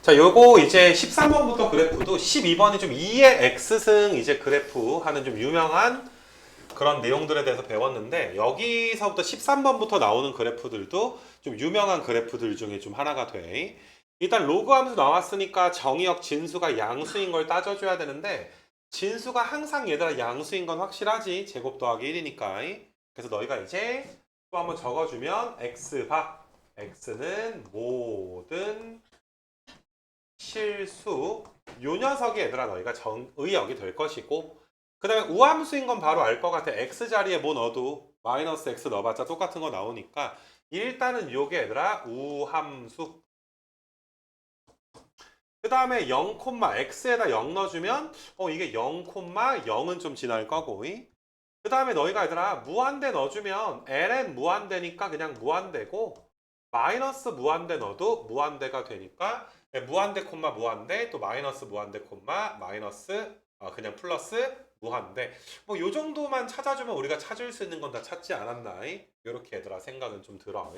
자, 요거 이제 13번부터 그래프도 12번이 좀 2의 x승 이제 그래프 하는 좀 유명한 그런 내용들에 대해서 배웠는데 여기서부터 13번부터 나오는 그래프들도 좀 유명한 그래프들 중에 좀 하나가 돼. 일단 로그 함수 나왔으니까 정의역 진수가 양수인 걸 따져줘야 되는데 진수가 항상 얘들아 양수인 건 확실하지. 제곱 더하기 1이니까. 그래서 너희가 이제 또 한번 적어주면 x바 x는 모든 실수 요 녀석이 얘들아 너희가 정의역이 될 것이고 그 다음에 우함수인 건 바로 알 것 같아. x 자리에 뭐 넣어도 마이너스 x 넣어봤자 똑같은 거 나오니까 일단은 요게 얘들아 우함수. 그 다음에 0, x에다 0 넣어주면 이게 0, 0은 좀 지날 거고 그 다음에 너희가 얘들아 무한대 넣어주면 ln 무한대니까 그냥 무한대고 마이너스 무한대 넣어도 무한대가 되니까 무한대 콤마 무한대 또 마이너스 무한대 콤마 마이너스 그냥 플러스 무한대 뭐 요 정도만 찾아주면 우리가 찾을 수 있는 건 다 찾지 않았나 이렇게 얘들아 생각은 좀 들어.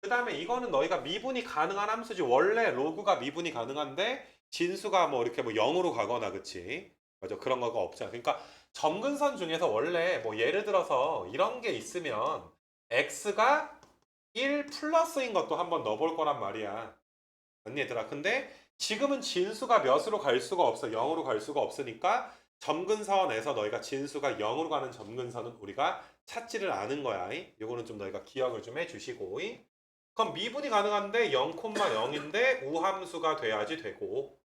그 다음에 이거는 너희가 미분이 가능한 함수지. 원래 로그가 미분이 가능한데 진수가 뭐 이렇게 뭐 0으로 가거나 그치 맞아 그런 거가 없잖아. 그러니까 점근선 중에서 원래 뭐 예를 들어서 이런 게 있으면 x가 1 플러스인 것도 한번 넣어볼 거란 말이야. 맞니 얘들아? 근데 지금은 진수가 몇으로 갈 수가 없어. 0으로 갈 수가 없으니까 점근선에서 너희가 진수가 0으로 가는 점근선은 우리가 찾지를 않은 거야. 요거는 좀 너희가 기억을 좀 해주시고. 그럼 미분이 가능한데 0,0인데 우함수가 돼야지 되고.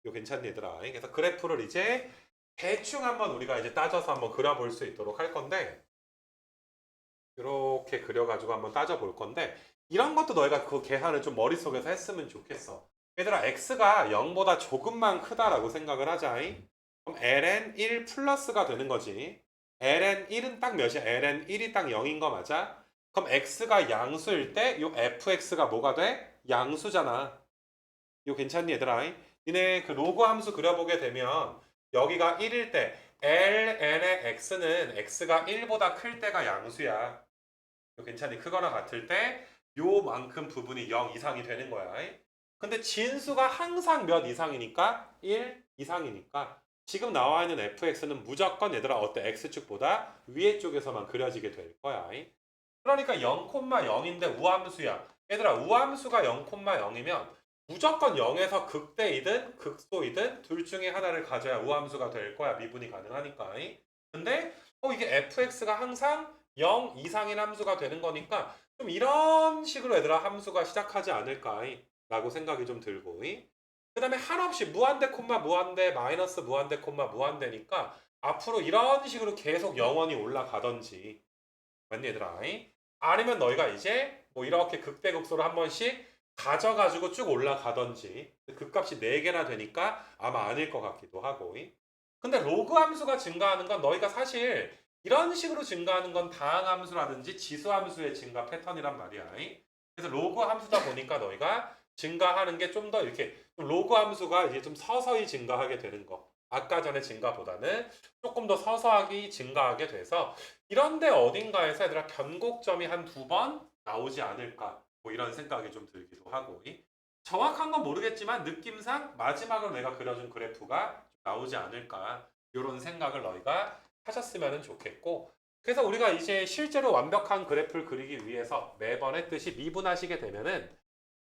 이거 괜찮니 얘들아? 그래서 그래프를 이제 대충 한번 우리가 이제 따져서 한번 그려볼 수 있도록 할 건데 이렇게 그려가지고 한번 따져볼 건데 이런 것도 너희가 그 계산을 좀 머릿속에서 했으면 좋겠어. 얘들아 x가 0보다 조금만 크다라고 생각을 하자. 그럼 ln 1 플러스가 되는 거지. ln 1은 딱 몇이야? ln 1이 딱 0인 거 맞아? 그럼 x가 양수일 때 요 fx가 뭐가 돼? 양수잖아. 이거 괜찮니 얘들아? 니네 그 로그 함수 그려보게 되면 여기가 1일 때 ln의 x는 x가 1보다 클 때가 양수야. 이거 괜찮니? 크거나 같을 때 요만큼 부분이 0 이상이 되는 거야. 근데 진수가 항상 몇 이상이니까? 1 이상이니까 지금 나와 있는 fx는 무조건 얘들아 어때? x축보다 위에 쪽에서만 그려지게 될 거야. 그러니까 0,0인데 우함수야. 얘들아 우함수가 0,0이면 무조건 0에서 극대이든 극소이든 둘 중에 하나를 가져야 우함수가 될 거야. 미분이 가능하니까. 근데 이게 fx가 항상 0 이상인 함수가 되는 거니까 좀 이런 식으로 얘들아 함수가 시작하지 않을까 라고 생각이 좀 들고 그 다음에 한없이 무한대 콤마 무한대 마이너스 무한대 콤마 무한대니까 앞으로 이런 식으로 계속 영원히 올라가던지 맞니 얘들아? 아니면 너희가 이제 뭐 이렇게 극대극소로 한 번씩 가져가지고 쭉 올라가던지 극값이 4개나 되니까 아마 아닐 것 같기도 하고 근데 로그 함수가 증가하는 건 너희가 사실 이런 식으로 증가하는 건 다항함수라든지 지수함수의 증가 패턴이란 말이야. 그래서 로그 함수다 보니까 너희가 증가하는 게 좀 더 이렇게 로그 함수가 이제 좀 서서히 증가하게 되는 거. 아까 전에 증가보다는 조금 더 서서하게 증가하게 돼서 이런데 어딘가에서 얘들아 변곡점이 한 2번 나오지 않을까 뭐 이런 생각이 좀 들기도 하고 정확한 건 모르겠지만 느낌상 마지막으로 내가 그려준 그래프가 나오지 않을까 이런 생각을 너희가 하셨으면 좋겠고 그래서 우리가 이제 실제로 완벽한 그래프를 그리기 위해서 매번 했듯이 미분하시게 되면은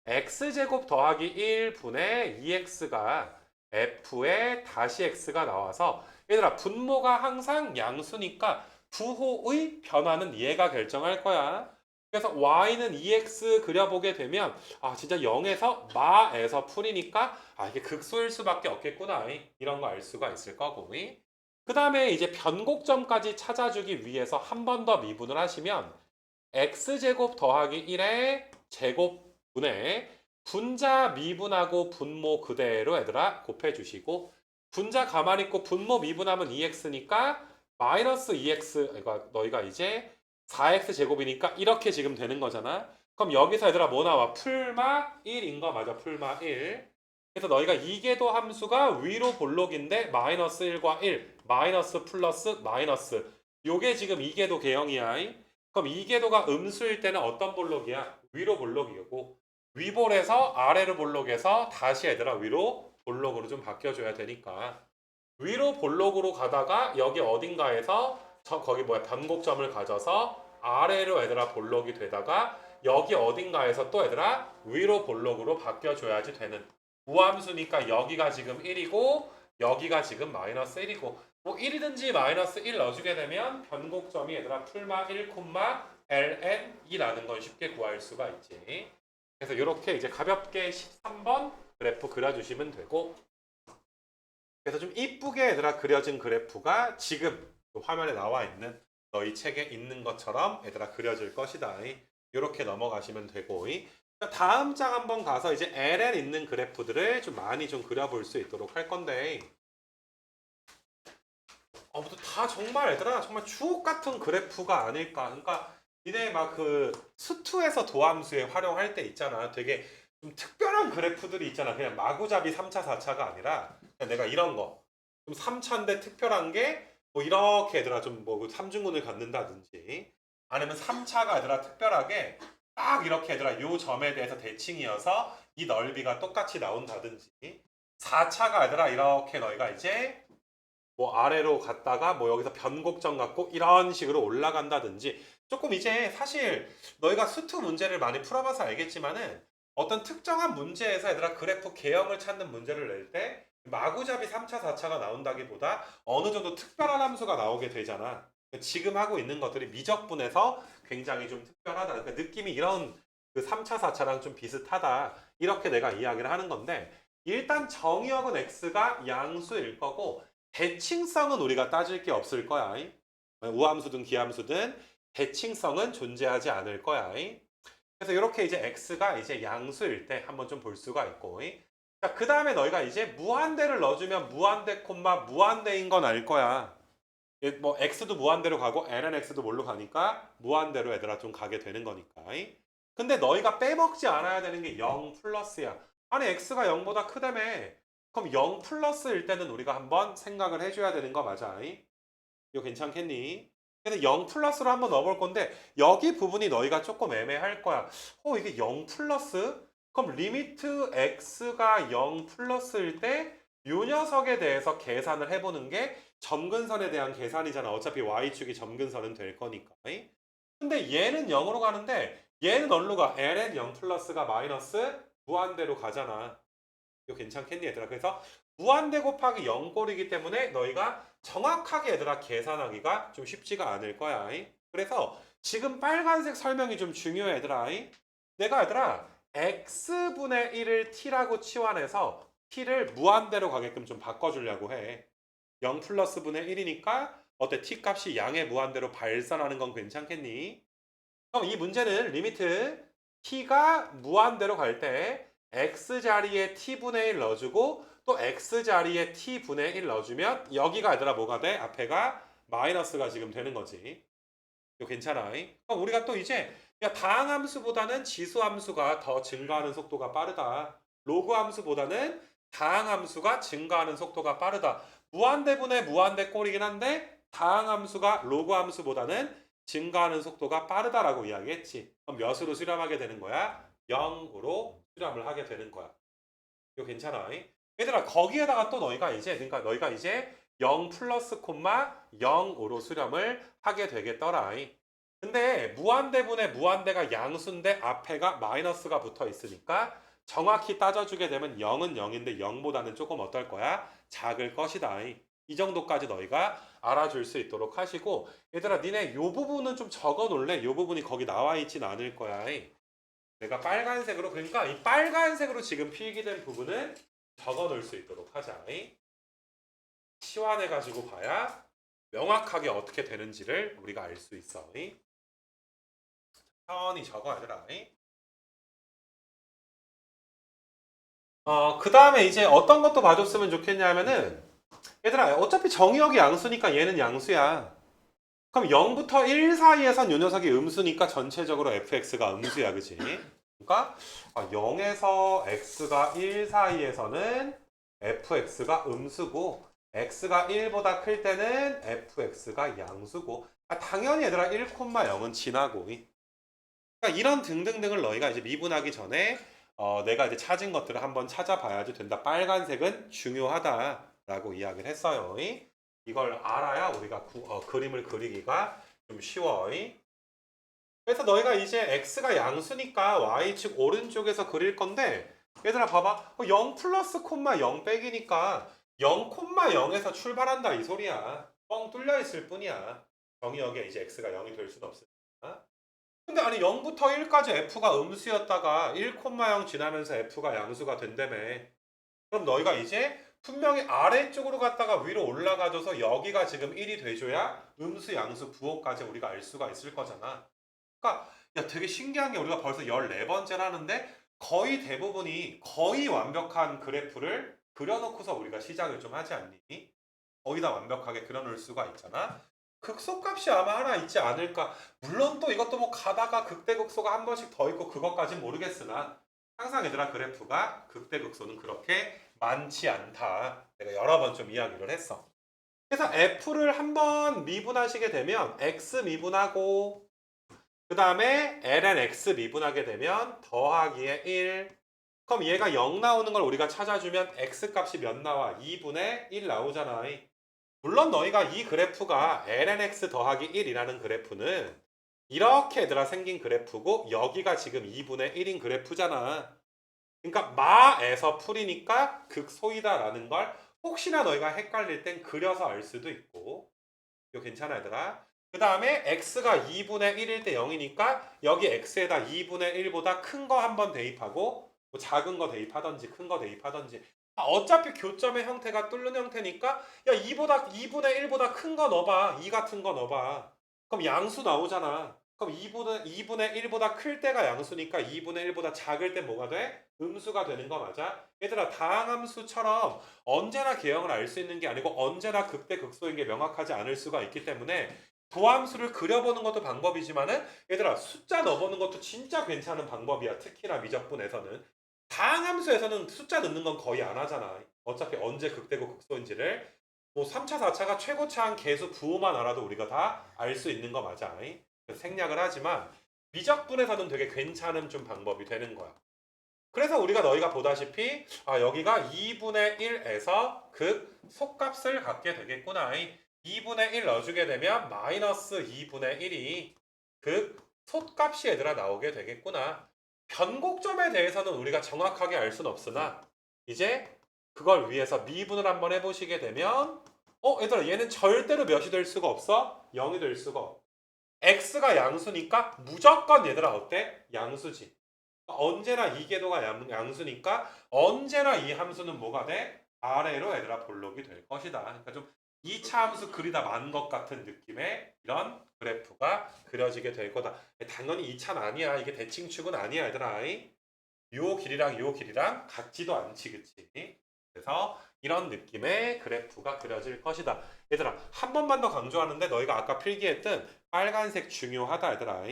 x제곱 더하기 1분의 2x가 f에 다시 x가 나와서 얘들아 분모가 항상 양수니까 부호의 변화는 얘가 결정할 거야. 그래서 y는 2x 그려보게 되면 진짜 0에서 마에서 풀이니까 이게 극소일 수밖에 없겠구나 이런 거 알 수가 있을 거고 그 다음에 이제 변곡점까지 찾아주기 위해서 한 번 더 미분을 하시면 x제곱 더하기 1의 제곱분의 분자 미분하고 분모 그대로 얘들아 곱해주시고 분자 가만히 있고 분모 미분하면 2x니까 마이너스 2x 그러니까 너희가 이제 4x 제곱이니까 이렇게 지금 되는 거잖아. 그럼 여기서 얘들아 뭐 나와? 풀마 1인 거 맞아. 풀마 1. 그래서 너희가 이계도 함수가 위로 볼록인데 마이너스 1과 1 마이너스 플러스 마이너스 요게 지금 이계도 개형이야. 그럼 이계도가 음수일 때는 어떤 볼록이야? 위로 볼록이고 위볼에서 아래로 볼록에서 다시 얘들아 위로 볼록으로 좀 바뀌어줘야 되니까 위로 볼록으로 가다가 여기 어딘가에서 거기 뭐야 변곡점을 가져서 아래로 얘들아 볼록이 되다가 여기 어딘가에서 또 얘들아 위로 볼록으로 바뀌어줘야지 되는 우함수니까 여기가 지금 1이고 여기가 지금 마이너스 1이고 뭐 1이든지 마이너스 1 넣어주게 되면 변곡점이 얘들아 풀마 1, ln 2라는 걸 쉽게 구할 수가 있지. 그래서 이렇게 이제 가볍게 13번 그래프 그려주시면 되고 그래서 좀 이쁘게 얘들아 그려진 그래프가 지금 화면에 나와 있는 너희 책에 있는 것처럼 얘들아 그려질 것이다. 이렇게 넘어가시면 되고 다음 장 한번 가서 이제 ln 있는 그래프들을 좀 많이 좀 그려볼 수 있도록 할 건데 다 정말 얘들아 정말 주옥 같은 그래프가 아닐까. 그러니까 니네 막 그 수투에서 도함수에 활용할 때 있잖아. 되게 좀 특별한 그래프들이 있잖아. 그냥 마구잡이 3차, 4차가 아니라 그냥 내가 이런 거 좀 3차인데 특별한 게 뭐 이렇게 얘들아 좀 뭐 3중근을 갖는다든지 아니면 3차가 얘들아 특별하게 딱 이렇게 얘들아 요 점에 대해서 대칭이어서 이 넓이가 똑같이 나온다든지 4차가 얘들아 이렇게 너희가 이제 뭐 아래로 갔다가 뭐 여기서 변곡점 갖고 이런 식으로 올라간다든지 조금 이제 사실 너희가 수투 문제를 많이 풀어봐서 알겠지만은 어떤 특정한 문제에서 얘들아 그래프 개형을 찾는 문제를 낼 때 마구잡이 3차, 4차가 나온다기보다 어느 정도 특별한 함수가 나오게 되잖아. 지금 하고 있는 것들이 미적분에서 굉장히 좀 특별하다. 그러니까 느낌이 이런 그 3차, 4차랑 좀 비슷하다. 이렇게 내가 이야기를 하는 건데 일단 정의역은 x가 양수일 거고 대칭성은 우리가 따질 게 없을 거야. 우함수든 기함수든 대칭성은 존재하지 않을 거야. 그래서 이렇게 이제 x가 이제 양수일 때 한번 좀 볼 수가 있고. 자, 그 다음에 너희가 이제 무한대를 넣어주면 무한대 콤마 무한대인 건 알 거야. 뭐 x도 무한대로 가고 ln x도 뭘로 가니까 무한대로 얘들아 좀 가게 되는 거니까. 근데 너희가 빼먹지 않아야 되는 게 0 플러스야. 아니 x가 0보다 크다며. 그럼 0 플러스일 때는 우리가 한번 생각을 해줘야 되는 거 맞아. 이거 괜찮겠니? 그래서 0 플러스로 한번 넣어볼 건데 여기 부분이 너희가 조금 애매할 거야. 이게 0 플러스? 그럼 리미트 x가 0 플러스일 때 이 녀석에 대해서 계산을 해보는 게 점근선에 대한 계산이잖아. 어차피 y축이 점근선은 될 거니까. 근데 얘는 0으로 가는데 얘는 어디로 가? ln 0 플러스가 마이너스 무한대로 가잖아. 이거 괜찮겠니 얘들아? 그래서 무한대 곱하기 0꼴이기 때문에 너희가 정확하게 얘들아 계산하기가 좀 쉽지가 않을 거야. 그래서 지금 빨간색 설명이 좀 중요해 얘들아. 내가 얘들아 x분의 1을 t라고 치환해서 t를 무한대로 가게끔 좀 바꿔주려고 해. 0 플러스 분의 1이니까 어때? t 값이 양의 무한대로 발산하는 건 괜찮겠니? 그럼 이 문제는 리미트 t가 무한대로 갈 때 x 자리에 t분의 1 넣어주고 또 x 자리에 t분의 1 넣어주면 여기가 얘들아 뭐가 돼? 앞에가 마이너스가 지금 되는 거지. 이거 괜찮아. 그럼 우리가 또 이제 야, 다항함수보다는 지수함수가 더 증가하는 속도가 빠르다. 로그함수보다는 다항함수가 증가하는 속도가 빠르다. 무한대분의 무한대 꼴이긴 한데 다항함수가 로그함수보다는 증가하는 속도가 빠르다라고 이야기했지. 그럼 몇으로 수렴하게 되는 거야? 0으로 수렴을 하게 되는 거야. 이거 괜찮아. 얘들아 거기에다가 또 너희가 이제 그러니까 너희가 이제 0 플러스 콤마 0으로 수렴을 하게 되겠더라. 근데 무한대분의 무한대가 양수인데 앞에가 마이너스가 붙어 있으니까 정확히 따져주게 되면 0은 0인데 0보다는 조금 어떨 거야? 작을 것이다. 이 정도까지 너희가 알아줄 수 있도록 하시고 얘들아 니네 요 부분은 좀 적어 놓을래? 요 부분이 거기 나와 있진 않을 거야. 내가 빨간색으로 그러니까 이 빨간색으로 지금 필기된 부분은 적어 놓을 수 있도록 하자. 시환해 가지고 봐야 명확하게 어떻게 되는지를 우리가 알 수 있어. 천천히 적어 얘들아. 그 다음에 이제 어떤 것도 봐줬으면 좋겠냐면은 얘들아 어차피 정의역이 양수니까 얘는 양수야. 그럼 0부터 1 사이에선 요 녀석이 음수니까 전체적으로 fx가 음수야. 그치? 그러니까 0에서 x가 1 사이에서는 fx가 음수고 x가 1보다 클 때는 fx가 양수고 당연히 얘들아 1,0은 지나고 그러니까 이런 등등등을 너희가 이제 미분하기 전에 내가 이제 찾은 것들을 한번 찾아봐야지 된다. 빨간색은 중요하다라고 이야기를 했어요. 이걸 알아야 우리가 그림을 그리기가 좀 쉬워. 그래서 너희가 이제 x가 양수니까 y축 오른쪽에서 그릴 건데 얘들아 봐봐. 0 플러스 콤마 0 빼기니까 0 콤마 0에서 출발한다 이 소리야. 뻥 뚫려 있을 뿐이야. 정의역에 이제 x가 0이 될 수는 없으니까. 근데 아니 0부터 1까지 f가 음수였다가 1, 0 지나면서 f가 양수가 된다며. 그럼 너희가 이제 분명히 아래쪽으로 갔다가 위로 올라가줘서 여기가 지금 1이 돼줘야 음수, 양수, 부호까지 우리가 알 수가 있을 거잖아. 그러니까 야 되게 신기한 게 우리가 벌써 14번째를 하는데 거의 대부분이 거의 완벽한 그래프를 그려놓고서 우리가 시작을 좀 하지 않니? 거의 다 완벽하게 그려놓을 수가 있잖아. 극소값이 아마 하나 있지 않을까. 물론 또 이것도 뭐 가다가 극대극소가 한 번씩 더 있고 그것까진 모르겠으나 항상 얘들아 그래프가 극대극소는 그렇게 많지 않다. 내가 여러 번 좀 이야기를 했어. 그래서 f를 한번 미분하시게 되면 x 미분하고 그 다음에 ln x 미분하게 되면 더하기에 1. 그럼 얘가 0 나오는 걸 우리가 찾아주면 x 값이 몇 나와? 2분의 1 나오잖아. 물론 너희가 이 그래프가 ln x 더하기 1이라는 그래프는 이렇게 얘들아 생긴 그래프고 여기가 지금 2분의 1인 그래프잖아. 그러니까 마에서 풀이니까 극소이다라는 걸 혹시나 너희가 헷갈릴 땐 그려서 알 수도 있고. 이거 괜찮아 얘들아. 그 다음에 x가 2분의 1일 때 0이니까 여기 x에다 2분의 1보다 큰 거 한번 대입하고 뭐 작은 거 대입하던지 큰 거 대입하던지 어차피 교점의 형태가 뚫는 형태니까 야 2분의 1보다 큰 거 넣어봐. 2 같은 거 넣어봐. 그럼 양수 나오잖아. 그럼 2분의 1보다 클 때가 양수니까 2분의 1보다 작을 때 뭐가 돼? 음수가 되는 거 맞아? 얘들아 다항함수처럼 언제나 개형을 알 수 있는 게 아니고 언제나 극대극소인 게 명확하지 않을 수가 있기 때문에 도함수를 그려보는 것도 방법이지만은 얘들아 숫자 넣어보는 것도 진짜 괜찮은 방법이야. 특히나 미적분에서는. 다항함수에서는 숫자 넣는 건 거의 안 하잖아. 어차피 언제 극대고 극소인지를 뭐 3차, 4차가 최고차한 개수 부호만 알아도 우리가 다 알 수 있는 거 맞아. 생략을 하지만 미적분에서는 되게 괜찮은 좀 방법이 되는 거야. 그래서 우리가 너희가 보다시피 여기가 2분의 1에서 극 속값을 갖게 되겠구나. 2분의 1 넣어주게 되면 마이너스 2분의 1이 극 속값이 얘들아 나오게 되겠구나. 변곡점에 대해서는 우리가 정확하게 알 수는 없으나 이제 그걸 위해서 미분을 한번 해보시게 되면 얘들아 얘는 절대로 몇이 될 수가 없어? 0이 될 수가 없어. x가 양수니까 무조건 얘들아 어때? 양수지. 언제나 이 궤도가 양수니까 언제나 이 함수는 뭐가 돼? 아래로 얘들아 볼록이 될 것이다. 그러니까 좀 2차 함수 그리다 만 것 같은 느낌의 이런 그래프가 그려지게 될 거다. 당연히 2차는 아니야. 이게 대칭축은 아니야 얘들아. 요 길이랑 요 길이랑 같지도 않지 그치? 그래서 이런 느낌의 그래프가 그려질 것이다. 얘들아 한 번만 더 강조하는데 너희가 아까 필기했던 빨간색 중요하다 얘들아.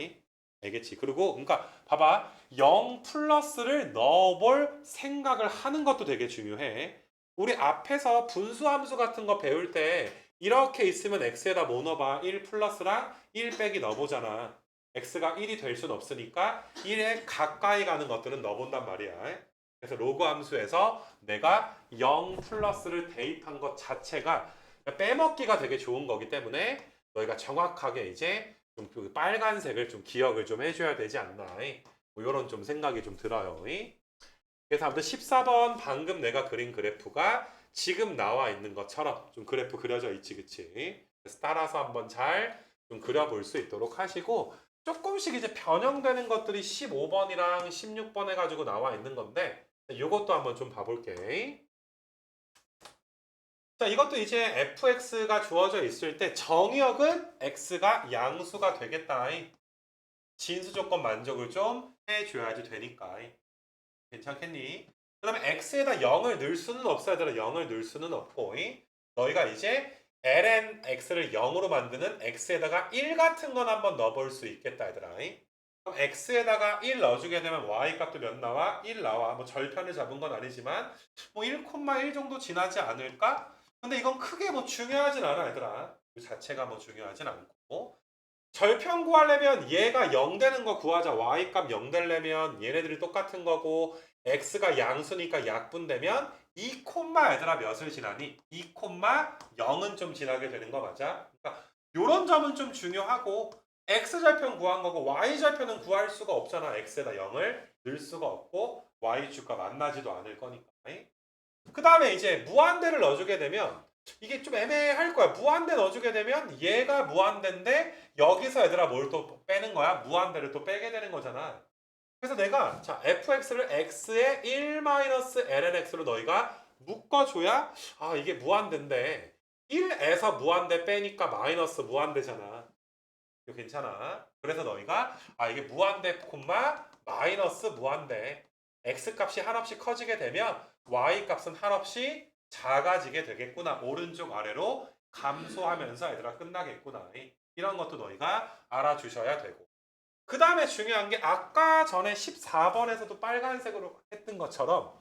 알겠지? 그리고 그러니까 봐봐 0 플러스를 넣어볼 생각을 하는 것도 되게 중요해. 우리 앞에서 분수함수 같은 거 배울 때 이렇게 있으면 x에다 뭐 넣어봐? 1 플러스랑 1 빼기 넣어보잖아. x가 1이 될 순 없으니까 1에 가까이 가는 것들은 넣어본단 말이야. 그래서 로그 함수에서 내가 0 플러스를 대입한 것 자체가 빼먹기가 되게 좋은 거기 때문에 너희가 정확하게 이제 좀 그 빨간색을 좀 기억을 좀 해줘야 되지 않나. 뭐 이런 좀 생각이 좀 들어요. 그래서 아무튼 14번 방금 내가 그린 그래프가 지금 나와 있는 것처럼 좀 그래프 그려져 있지, 그치? 그래서 따라서 한번 잘 좀 그려볼 수 있도록 하시고 조금씩 이제 변형되는 것들이 15번이랑 16번 해가지고 나와 있는 건데 이것도 한번 좀 봐볼게. 자, 이것도 이제 fx가 주어져 있을 때 정의역은 x가 양수가 되겠다. 진수 조건 만족을 좀 해줘야지 되니까. 괜찮겠니? 그 다음에 x에다 0을 넣을 수는 없어. 얘들아 0을 넣을 수는 없고 너희가 이제 ln x를 0으로 만드는 x에다가 1 같은 건 한번 넣어볼 수 있겠다 얘들아. 그럼 x에다가 1 넣어주게 되면 y 값도 몇 나와? 1 나와. 뭐 절편을 잡은 건 아니지만 뭐 1,1 정도 지나지 않을까? 근데 이건 크게 뭐 중요하진 않아 얘들아. 그 자체가 뭐 중요하진 않고 절편 구하려면 얘가 0 되는 거 구하자. y 값 0 되려면 얘네들이 똑같은 거고 x가 양수니까 약분되면 2 콤마 얘들아 몇을 지나니? 2 콤마 0은 좀 지나게 되는 거 맞아? 그러니까 요런 점은 좀 중요하고 x절편 구한 거고 y절편은 구할 수가 없잖아. x에다 0을 넣을 수가 없고 y축과 만나지도 않을 거니까. 그 다음에 이제 무한대를 넣어주게 되면 이게 좀 애매할 거야. 무한대 넣어주게 되면 얘가 무한대인데 여기서 얘들아 뭘 또 빼는 거야? 무한대를 또 빼게 되는 거잖아. 그래서 내가 자 fx를 x의 1-lnx로 너희가 묶어줘야 아 이게 무한대인데 1에서 무한대 빼니까 마이너스 무한대잖아. 이거 괜찮아. 그래서 너희가 아 이게 무한대 콤마 마이너스 무한대 x 값이 한없이 커지게 되면 y 값은 한없이 작아지게 되겠구나. 오른쪽 아래로 감소하면서 얘들아 끝나겠구나. 이런 것도 너희가 알아주셔야 되고. 그 다음에 중요한 게 아까 전에 14번에서도 빨간색으로 했던 것처럼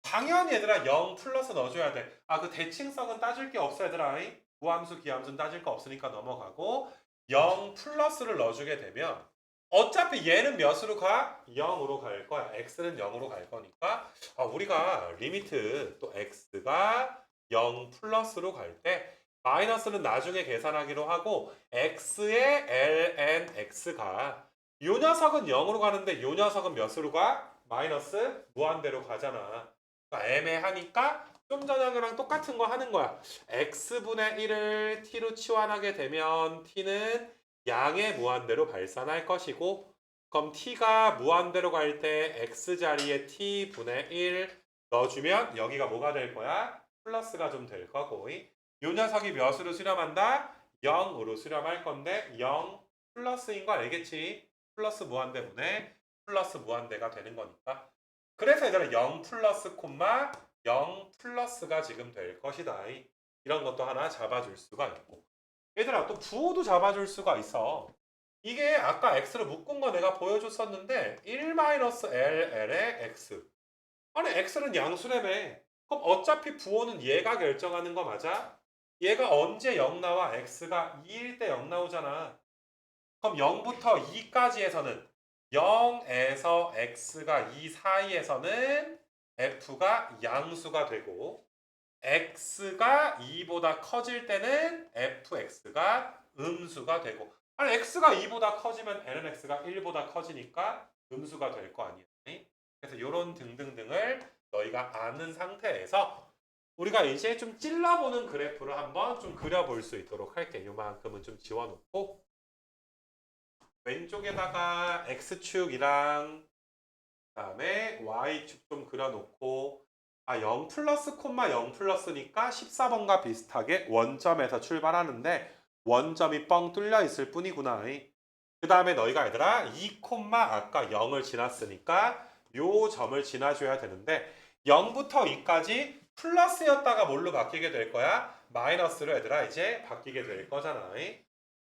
당연히 얘들아 0 플러스 넣어줘야 돼. 아 그 대칭성은 따질 게 없어 얘들아. 무함수 기함수는 따질 거 없으니까 넘어가고 0 플러스를 넣어주게 되면 어차피 얘는 몇으로 가? 0으로 갈 거야. x는 0으로 갈 거니까 아, 우리가 리미트 또 x가 0 플러스로 갈 때 마이너스는 나중에 계산하기로 하고 x의 ln x가 요 녀석은 0으로 가는데 요 녀석은 몇으로 가? 마이너스 무한대로 가잖아. 그러니까 애매하니까 좀 전이랑 똑같은 거 하는 거야. x분의 1을 t로 치환하게 되면 t는 양의 무한대로 발산할 것이고 그럼 t가 무한대로 갈 때 x 자리에 t분의 1 넣어주면 여기가 뭐가 될 거야? 플러스가 좀 될 거고 요 녀석이 몇으로 수렴한다? 0으로 수렴할 건데 0 플러스인 거 알겠지? 플러스 무한대분의 플러스 무한대가 되는 거니까 그래서 얘들아 0 플러스 콤마 0 플러스가 지금 될 것이다. 이런 것도 하나 잡아줄 수가 있고 얘들아 또 부호도 잡아줄 수가 있어. 이게 아까 x를 묶은 거 내가 보여줬었는데 1-ln의 x 아니 x는 양수라며. 그럼 어차피 부호는 얘가 결정하는 거 맞아? 얘가 언제 0 나와? x가 2일 때 0 나오잖아. 그럼 0부터 2까지에서는 0에서 x가 2 사이에서는 f가 양수가 되고 x가 2보다 커질 때는 fx가 음수가 되고 아니 x가 2보다 커지면 lnx가 1보다 커지니까 음수가 될 거 아니야. 그래서 이런 등등등을 너희가 아는 상태에서 우리가 이제 좀 찔러보는 그래프를 한번 좀 그려볼 수 있도록 할게. 요만큼은 좀 지워놓고 왼쪽에다가 x축이랑 그다음에 y축 좀 그려놓고 아 0 플러스 콤마 0 플러스니까 14번과 비슷하게 원점에서 출발하는데 원점이 뻥 뚫려 있을 뿐이구나. 그 다음에 너희가 얘들아 2 콤마 아까 0을 지났으니까 요 점을 지나줘야 되는데 0부터 2까지 플러스였다가 뭘로 바뀌게 될 거야? 마이너스로 얘들아 이제 바뀌게 될 거잖아.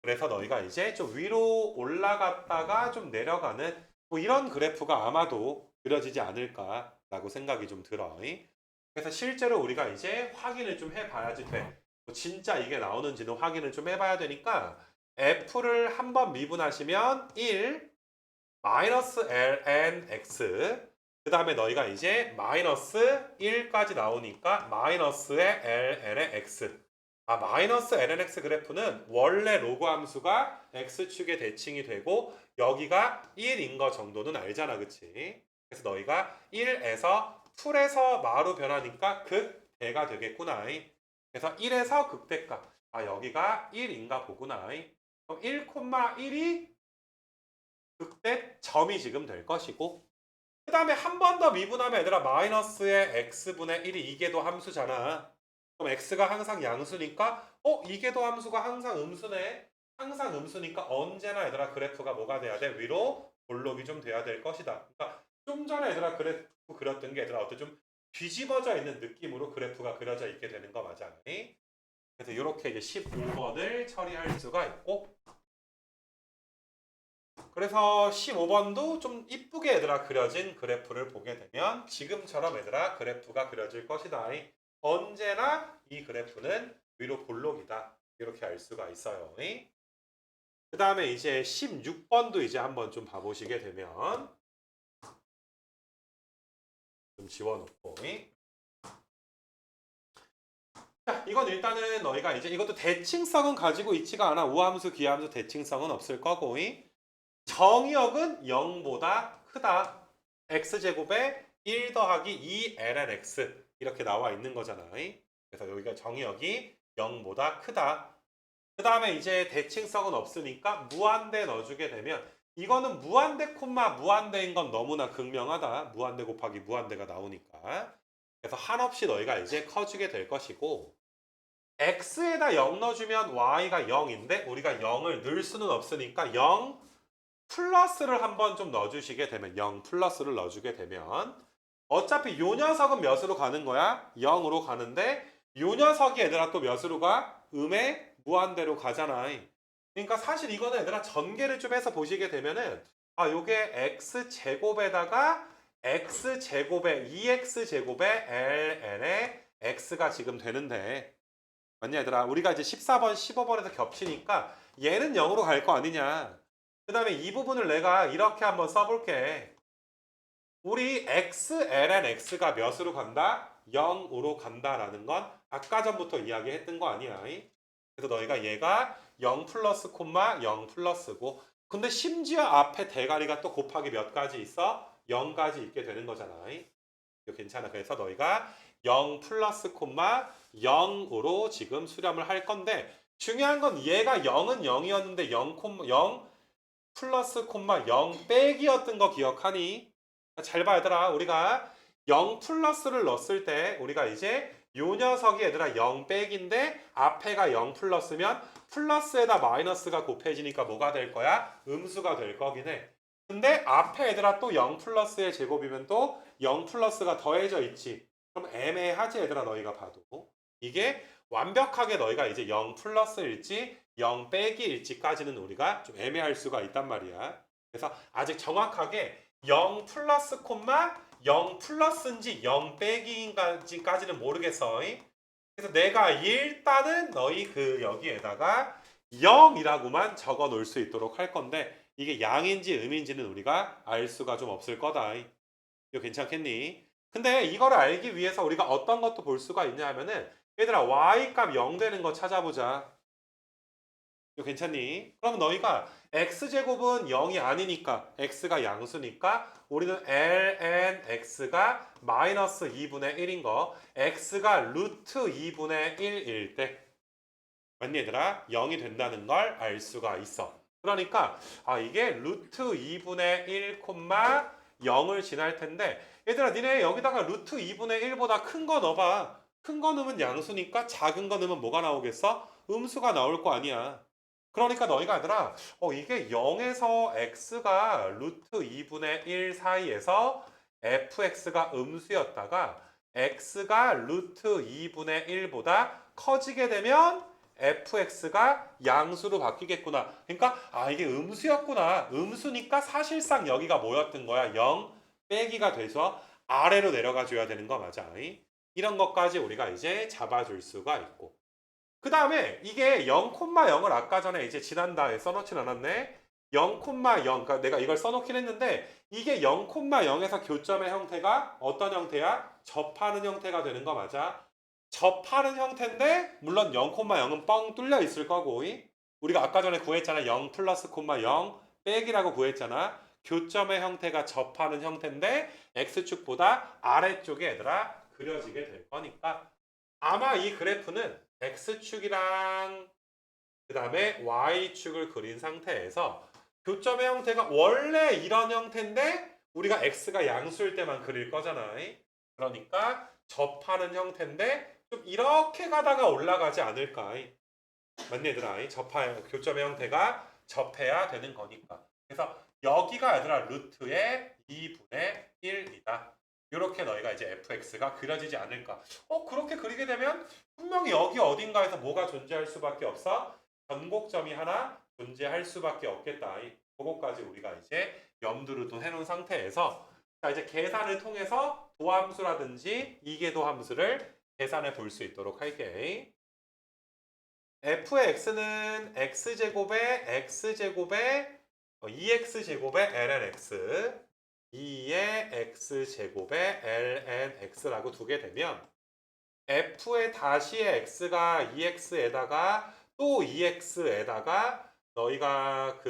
그래서 너희가 이제 좀 위로 올라갔다가 좀 내려가는 뭐 이런 그래프가 아마도 그려지지 않을까라고 생각이 좀 들어. 그래서 실제로 우리가 이제 확인을 좀 해봐야지 돼. 뭐 진짜 이게 나오는지는 확인을 좀 해봐야 되니까 f를 한번 미분하시면 1 마이너스 ln x 그 다음에 너희가 이제 마이너스 1까지 나오니까 마이너스의 ln의 x 아 마이너스 lnx 그래프는 원래 로그 함수가 x축의 대칭이 되고 여기가 1인 거 정도는 알잖아 그치? 그래서 너희가 1에서 풀에서 마로 변하니까 극대가 되겠구나. 그래서 1에서 극대값 아 여기가 1인가 보구나. 그럼 1,1이 극대 점이 지금 될 것이고 그 다음에 한 번 더 미분하면 얘들아 마이너스의 x분의 1이 이계도 함수잖아. 그럼 x가 항상 양수니까 이계도 함수가 항상 음수네. 항상 음수니까 언제나 얘들아 그래프가 뭐가 돼야 돼? 위로 볼록이 좀 돼야 될 것이다. 그러니까 좀 전에 얘들아 그래프 그렸던 게 얘들아 어때 좀 뒤집어져 있는 느낌으로 그래프가 그려져 있게 되는 거 맞아. 그래서 이렇게 이제 15번을 처리할 수가 있고 그래서 15번도 좀 이쁘게 얘들아 그려진 그래프를 보게 되면 지금처럼 얘들아 그래프가 그려질 것이다. 언제나 이 그래프는 위로 볼록이다. 이렇게 알 수가 있어요. 그 다음에 이제 16번도 이제 한번 좀 봐보시게 되면 좀 지워놓고. 자, 이건 일단은 너희가 이제 이것도 대칭성은 가지고 있지가 않아. 우함수, 귀함수 대칭성은 없을 거고. 정의역은 0보다 크다. x제곱에 1 더하기 2lnx 이렇게 나와 있는 거잖아. 그래서 여기가 정의역이 0보다 크다. 그 다음에 이제 대칭성은 없으니까 무한대 넣어주게 되면 이거는 무한대 콤마 무한대인 건 너무나 극명하다. 무한대 곱하기 무한대가 나오니까. 그래서 한없이 너희가 이제 커지게 될 것이고 x에다 0 넣어주면 y가 0인데 우리가 0을 넣을 수는 없으니까 0 플러스를 한번 좀 넣어주시게 되면 0 플러스를 넣어주게 되면 어차피 요 녀석은 몇으로 가는 거야? 0으로 가는데 요 녀석이 얘들아 또 몇으로 가? 음의 무한대로 가잖아. 그러니까 사실 이거는 얘들아 전개를 좀 해서 보시게 되면은 요게 x제곱에다가 x제곱에 2x제곱에 ln의 x가 지금 되는데 맞냐 얘들아? 우리가 이제 14번, 15번에서 겹치니까 얘는 0으로 갈 거 아니냐. 그 다음에 이 부분을 내가 이렇게 한번 써볼게. 우리 x, ln x가 몇으로 간다? 0으로 간다라는 건 아까 전부터 이야기했던 거 아니야. 그래서 너희가 얘가 0 플러스 콤마 0 플러스고 근데 심지어 앞에 대가리가 또 곱하기 몇 가지 있어? 0까지 있게 되는 거잖아. 이거 괜찮아. 그래서 너희가 0 플러스 콤마 0으로 지금 수렴을 할 건데 중요한 건 얘가 0은 0이었는데 0 플러스 콤마 0 빼기였던 거 기억하니? 잘 봐 얘들아. 우리가 0 플러스를 넣었을 때 우리가 이제 요 녀석이 얘들아 0 빼기인데 앞에가 0 플러스면 플러스에다 마이너스가 곱해지니까 뭐가 될 거야? 음수가 될 거긴 해. 근데 앞에 얘들아 또 0 플러스의 제곱이면 또 0 플러스가 더해져 있지. 그럼 애매하지 얘들아 너희가 봐도. 이게 완벽하게 너희가 이제 0 플러스일지 0 빼기일지까지는 우리가 좀 애매할 수가 있단 말이야. 그래서 아직 정확하게 0 플러스 콤마 0 플러스인지 0 빼기인지까지는 모르겠어. 그래서 내가 일단은 너희 그 여기에다가 0이라고만 적어 놓을 수 있도록 할 건데 이게 양인지 음인지는 우리가 알 수가 좀 없을 거다. 이거 괜찮겠니? 근데 이거를 알기 위해서 우리가 어떤 것도 볼 수가 있냐 하면은 얘들아 y값 0 되는 거 찾아보자. 이거 괜찮니? 그럼 너희가 x제곱은 0이 아니니까 x가 양수니까 우리는 ln x가 마이너스 2분의 1인 거 x가 루트 2분의 1일 때 맞니 얘들아? 0이 된다는 걸 알 수가 있어. 그러니까 이게 루트 2분의 1 콤마 0을 지날 텐데 얘들아 니네 여기다가 루트 2분의 1보다 큰 거 넣어봐. 큰 거 넣으면 양수니까 작은 거 넣으면 뭐가 나오겠어? 음수가 나올 거 아니야. 그러니까 너희가 얘들아 이게 0에서 x가 루트 2분의 1 사이에서 fx가 음수였다가 x가 루트 2분의 1보다 커지게 되면 fx가 양수로 바뀌겠구나. 그러니까 이게 음수였구나. 음수니까 사실상 여기가 뭐였던 거야? 0 빼기가 돼서 아래로 내려가 줘야 되는 거 맞아. 이런 것까지 우리가 이제 잡아줄 수가 있고 그 다음에 이게 0,0을 아까 전에 이제 지난다에 써놓진 않았네. 0,0 그러니까 내가 이걸 써놓긴 했는데 이게 0,0에서 교점의 형태가 어떤 형태야? 접하는 형태가 되는 거 맞아? 접하는 형태인데 물론 0,0은 뻥 뚫려 있을 거고 우리가 아까 전에 구했잖아. 0 플러스 콤마 0 빼기라고 구했잖아. 교점의 형태가 접하는 형태인데 x축보다 아래쪽에 얘들아 그려지게 될 거니까 아마 이 그래프는 x축이랑 그 다음에 y축을 그린 상태에서 교점의 형태가 원래 이런 형태인데 우리가 x가 양수일 때만 그릴 거잖아. 그러니까 접하는 형태인데 좀 이렇게 가다가 올라가지 않을까. 맞니 얘들아? 교점의 형태가 접해야 되는 거니까. 그래서 여기가 얘들아 루트의 2분의 1이다. 이렇게 너희가 이제 fx가 그려지지 않을까. 그렇게 그리게 되면 분명히 여기 어딘가에서 뭐가 존재할 수밖에 없어? 전곡점이 하나 존재할 수밖에 없겠다. 그거까지 우리가 이제 염두를 또 해놓은 상태에서 자 이제 계산을 통해서 도함수라든지 이계도함수를 계산해 볼 수 있도록 할게. f의 x는 x제곱에 x제곱에 2x제곱에 lnx 2의 x제곱에 ln x라고 두게 되면 f의 다시의 x가 2x에다가 또 2x에다가 너희가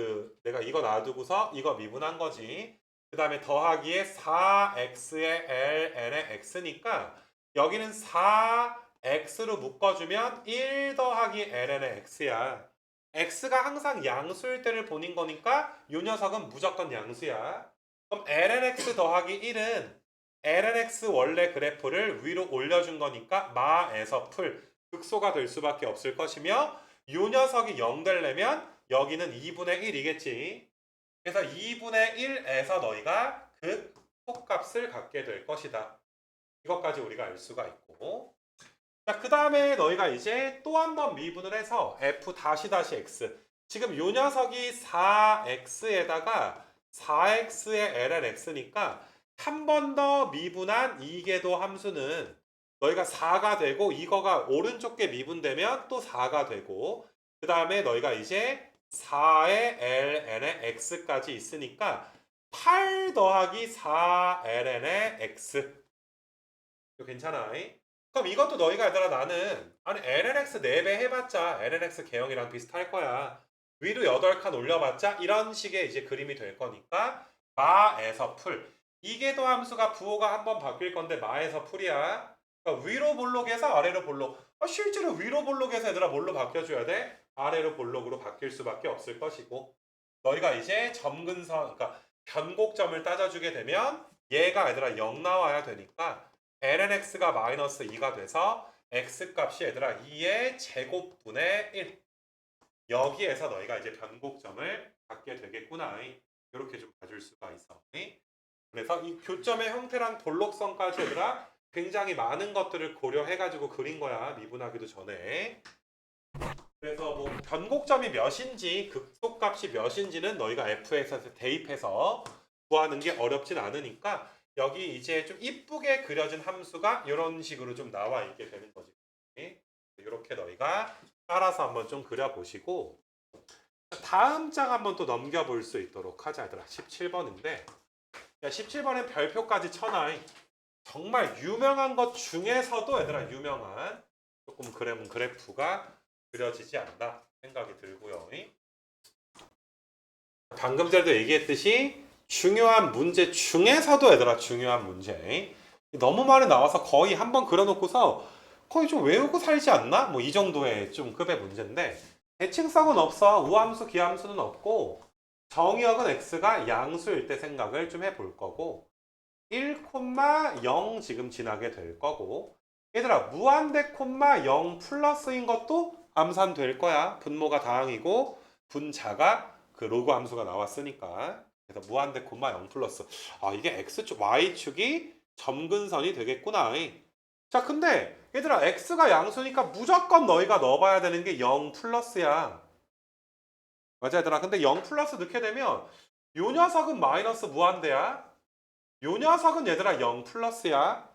내가 이거 놔두고서 이거 미분한 거지. 그 다음에 더하기에 4x의 ln의 x니까 여기는 4x로 묶어주면 1 더하기 ln의 x야. x가 항상 양수일 때를 보는 거니까 이 녀석은 무조건 양수야. 그럼 lnx 더하기 1은 lnx 원래 그래프를 위로 올려준 거니까 마에서 풀 극소가 될 수밖에 없을 것이며 이 녀석이 0 되려면 여기는 2분의 1이겠지. 그래서 2분의 1에서 너희가 그 속값을 갖게 될 것이다. 이것까지 우리가 알 수가 있고, 자, 그 다음에 너희가 이제 또 한 번 미분을 해서 f 다시 x. 지금 요 녀석이 4x에다가 4x의 lnx니까 한 번 더 미분한 이계도 함수는 너희가 4가 되고 이거가 오른쪽 게 미분되면 또 4가 되고 그 다음에 너희가 이제 4의 ln의 x까지 있으니까 8 더하기 4ln의 x. 이거 괜찮아? 그럼 이것도 너희가 얘들아 나는 아니 lnx 4배 해봤자 lnx 개형이랑 비슷할 거야. 위로 8칸 올려봤자 이런 식의 이제 그림이 될 거니까 마에서 풀. 이계도 함수가 부호가 한번 바뀔 건데 마에서 풀이야. 그러니까 위로 볼록에서 아래로 볼록. 실제로 위로 볼록에서 얘들아 뭘로 바뀌어줘야 돼? 아래로 볼록으로 바뀔 수밖에 없을 것이고 너희가 이제 점근선 그러니까 변곡점을 따져주게 되면 얘가 얘들아 0 나와야 되니까 lnx가 마이너스 2가 돼서 x값이 얘들아 2의 제곱분의 1 여기에서 너희가 이제 변곡점을 갖게 되겠구나. 이렇게 좀 봐줄 수가 있어. 그래서 이 교점의 형태랑 볼록선까지 얘들아 굉장히 많은 것들을 고려해가지고 그린 거야. 미분하기도 전에. 그래서 뭐 변곡점이 몇인지 극소값이 몇인지는 너희가 f에서 대입해서 구하는 게 어렵진 않으니까 여기 이제 좀 이쁘게 그려진 함수가 이런 식으로 좀 나와 있게 되는 거지. 이렇게 너희가 따라서 한번 좀 그려보시고 다음 장 한번 또 넘겨볼 수 있도록 하자. 얘들아 17번인데 17번엔 별표까지 쳐놔. 정말 유명한 것 중에서도 얘들아 유명한 조금 그러면 그래프가 그려지지 않나 생각이 들고요. 방금 전에도 얘기했듯이 중요한 문제 중에서도 얘들아 중요한 문제 너무 많이 나와서 거의 한번 그려놓고서 거의 좀 외우고 살지 않나? 뭐 이 정도의 좀 급의 문제인데 대칭성은 없어. 우함수 기함수는 없고 정의역은 x가 양수일 때 생각을 좀 해볼 거고 1,0 지금 지나게 될 거고 얘들아 무한대 콤마 0 플러스인 것도 암산될 거야. 분모가 다항이고 분자가 그 로그 함수가 나왔으니까 그래서 무한대 콤마 0 플러스 이게 x축 y축이 점근선이 되겠구나. 자 근데 얘들아 x가 양수니까 무조건 너희가 넣어봐야 되는 게 0 플러스야. 맞아 얘들아. 근데 0 플러스 넣게 되면 요 녀석은 마이너스 무한대야. 요 녀석은 얘들아 0 플러스야.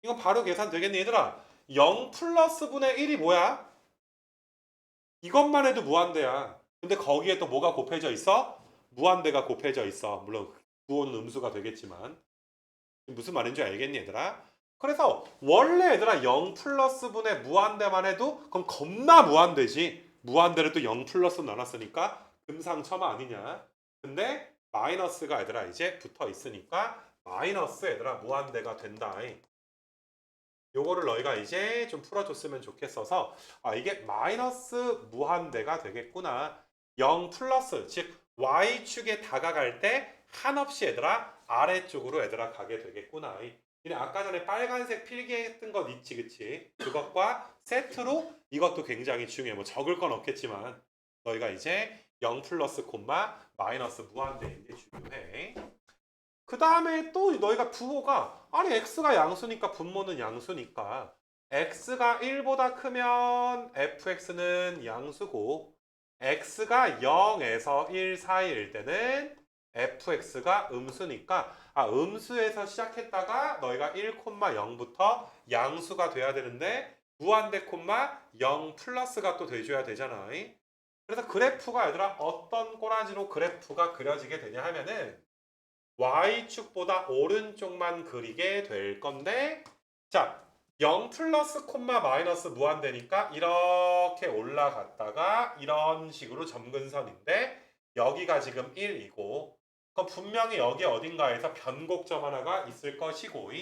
이건 바로 계산 되겠니 얘들아? 0 플러스 분의 1이 뭐야? 이것만 해도 무한대야. 근데 거기에 또 뭐가 곱해져 있어? 무한대가 곱해져 있어. 물론 부호는 음수가 되겠지만 무슨 말인지 알겠니 얘들아? 그래서 원래 얘들아 0 플러스 분의 무한대만 해도 그럼 겁나 무한대지. 무한대를 또 0 플러스 나눴으니까 금상첨화 아니냐. 근데 마이너스가 얘들아 이제 붙어 있으니까 마이너스 얘들아 무한대가 된다. 요거를 너희가 이제 좀 풀어줬으면 좋겠어서 이게 마이너스 무한대가 되겠구나. 0 플러스 즉 y축에 다가갈 때 한없이 얘들아 아래쪽으로 얘들아 가게 되겠구나. 아까 전에 빨간색 필기했던 것 있지 그치? 그것과 세트로 이것도 굉장히 중요해. 뭐 적을 건 없겠지만 너희가 이제 0 플러스 콤마 마이너스 무한대인 게 중요해. 그 다음에 또 너희가 부호가 아니 x가 양수니까 분모는 양수니까 x가 1보다 크면 fx는 양수고 x가 0에서 1 사이일 때는 fx가 음수니까 음수에서 시작했다가 너희가 1,0부터 양수가 돼야 되는데 무한대 콤마 0 플러스가 또 돼줘야 되잖아. 그래서 그래프가 얘들아 어떤 꼬라지로 그래프가 그려지게 되냐 하면은 y축보다 오른쪽만 그리게 될 건데 자 0 플러스 콤마 마이너스 무한대니까 이렇게 올라갔다가 이런 식으로 점근선인데 여기가 지금 1이고 그럼 분명히 여기 어딘가에서 변곡점 하나가 있을 것이고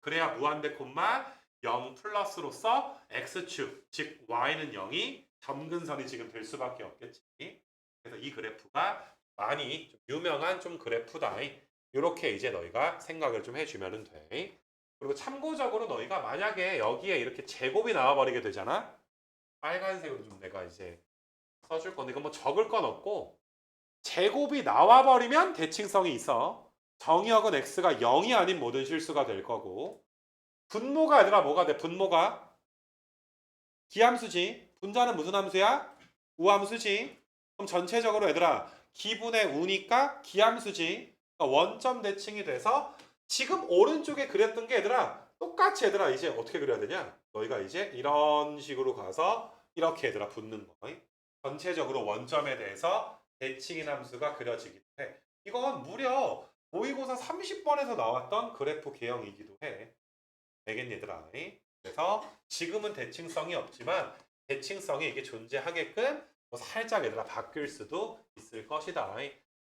그래야 무한대 콤마 0 플러스로서 x축 즉 y는 0이 점근선이 지금 될 수밖에 없겠지. 그래서 이 그래프가 많이 좀 유명한 좀 그래프다. 이렇게 이제 너희가 생각을 좀 해주면 돼. 그리고 참고적으로 너희가 만약에 여기에 이렇게 제곱이 나와버리게 되잖아. 빨간색으로 좀 내가 이제 써줄 건데 이건 뭐 적을 건 없고 제곱이 나와버리면 대칭성이 있어. 정의역은 x가 0이 아닌 모든 실수가 될 거고 분모가 얘들아 뭐가 돼? 분모가 기함수지. 분자는 무슨 함수야? 우함수지. 그럼 전체적으로 얘들아 기분의 우니까 기함수지. 그러니까 원점 대칭이 돼서 지금 오른쪽에 그렸던 게 얘들아 똑같이 얘들아 이제 어떻게 그려야 되냐? 너희가 이제 이런 식으로 가서 이렇게 얘들아 붙는 거. 전체적으로 원점에 대해서 대칭인 함수가 그려지기 해. 이건 무려 모의고사 30번에서 나왔던 그래프 개형이기도 해. 알겠니 얘들아? 그래서 지금은 대칭성이 없지만 대칭성이 이게 존재하게끔 뭐 살짝 얘들아 바뀔 수도 있을 것이다.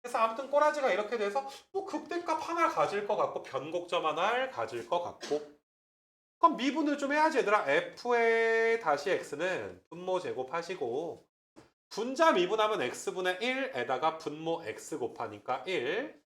그래서 아무튼 꼬라지가 이렇게 돼서 뭐 극대값 하나 가질 것 같고 변곡점 하나를 가질 것 같고 그럼 미분을 좀 해야지 얘들아. f의 다시 x는 분모 제곱하시고 분자 미분하면 x분의 1에다가 분모 x 곱하니까 1.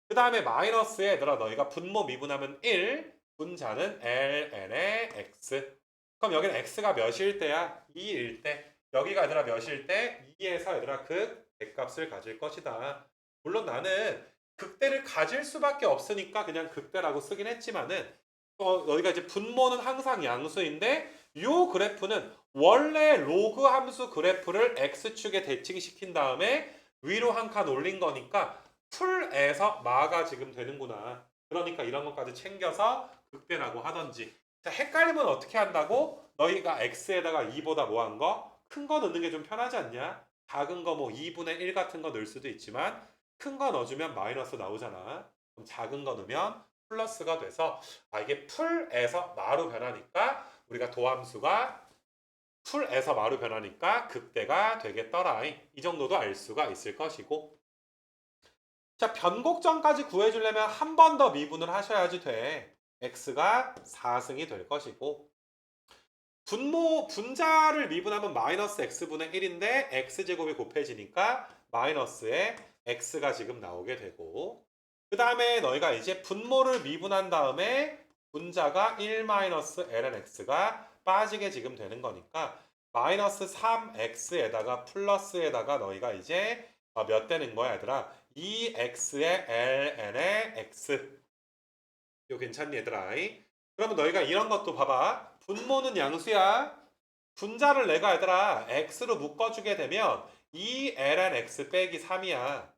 그 다음에 마이너스에 얘들아 너희가 분모 미분하면 1. 분자는 ln의 x. 그럼 여기는 x가 몇일 때야? 2일 때. 여기가 얘들아 몇일 때? 2에서 얘들아 극대값을 가질 것이다. 물론 나는 극대를 가질 수밖에 없으니까 그냥 극대라고 쓰긴 했지만은 너희가 이제 분모는 항상 양수인데 요 그래프는 원래 로그 함수 그래프를 x축에 대칭시킨 다음에 위로 한 칸 올린 거니까 풀에서 마가 지금 되는구나. 그러니까 이런 것까지 챙겨서 극대라고 하던지. 자, 헷갈리면 어떻게 한다고? 너희가 x에다가 2보다 뭐 한 거? 큰 거 넣는 게 좀 편하지 않냐? 작은 거 뭐 2분의 1 같은 거 넣을 수도 있지만 큰 거 넣어주면 마이너스 나오잖아. 그럼 작은 거 넣으면 플러스가 돼서 이게 풀에서 마로 변하니까 우리가 도함수가 풀에서 마로 변하니까 극대가 되겠더라. 이 정도도 알 수가 있을 것이고 자 변곡점까지 구해주려면 한 번 더 미분을 하셔야지 돼. x가 4승이 될 것이고 분자를 미분하면 마이너스 x분의 1인데 x제곱이 곱해지니까 마이너스에 x가 지금 나오게 되고 그 다음에 너희가 이제 분모를 미분한 다음에 분자가 1-ln x가 빠지게 지금 되는 거니까 마이너스 3x에다가 플러스에다가 너희가 이제 몇 되는 거야 얘들아? 2x의 ln의 x. 이거 괜찮니 얘들아? 그러면 너희가 이런 것도 봐봐. 분모는 양수야. 분자를 내가 얘들아 x로 묶어주게 되면 2ln x 빼기 3이야.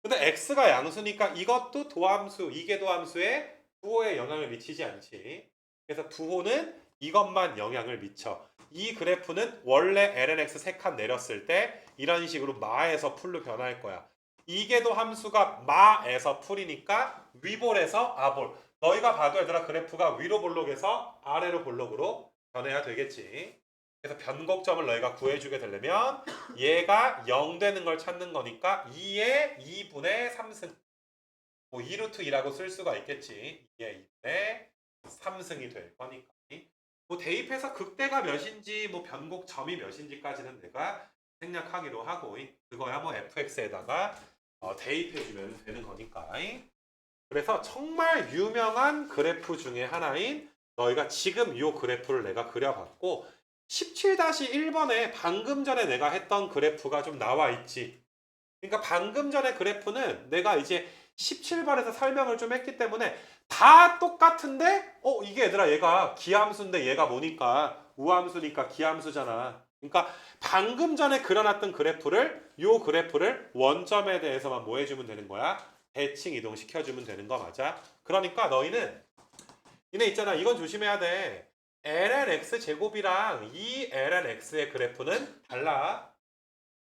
근데 x가 양수니까 이것도 도함수, 이게 도함수에 부호에 영향을 미치지 않지. 그래서 부호는 이것만 영향을 미쳐. 이 그래프는 원래 lnx 3칸 내렸을 때 이런 식으로 마에서 풀로 변할 거야. 이게 도함수가 마에서 풀이니까 위볼에서 아볼. 너희가 봐도 얘들아 그래프가 위로 볼록에서 아래로 볼록으로 변해야 되겠지. 그래서 변곡점을 너희가 구해주게 되려면 얘가 0 되는 걸 찾는 거니까 2의 2분의 3승 뭐 2루트 2라고 쓸 수가 있겠지. 2의 2분의 3승이 될 거니까 뭐 대입해서 극대가 몇인지 뭐 변곡점이 몇인지까지는 내가 생략하기로 하고 그거야 뭐 fx에다가 대입해주면 되는 거니까. 그래서 정말 유명한 그래프 중에 하나인 너희가 지금 이 그래프를 내가 그려봤고 17-1번에 방금 전에 내가 했던 그래프가 좀 나와 있지. 그러니까 방금 전에 그래프는 내가 이제 17번에서 설명을 좀 했기 때문에 다 똑같은데 이게 얘들아 얘가 기함수인데 얘가 뭐니까 우함수니까 기함수잖아. 그러니까 방금 전에 그려놨던 그래프를 요 그래프를 원점에 대해서만 뭐 해주면 되는 거야? 대칭 이동시켜주면 되는 거 맞아? 그러니까 너희는 이네 있잖아. 이건 조심해야 돼. ln x 제곱이랑 이 ln x의 그래프는 달라.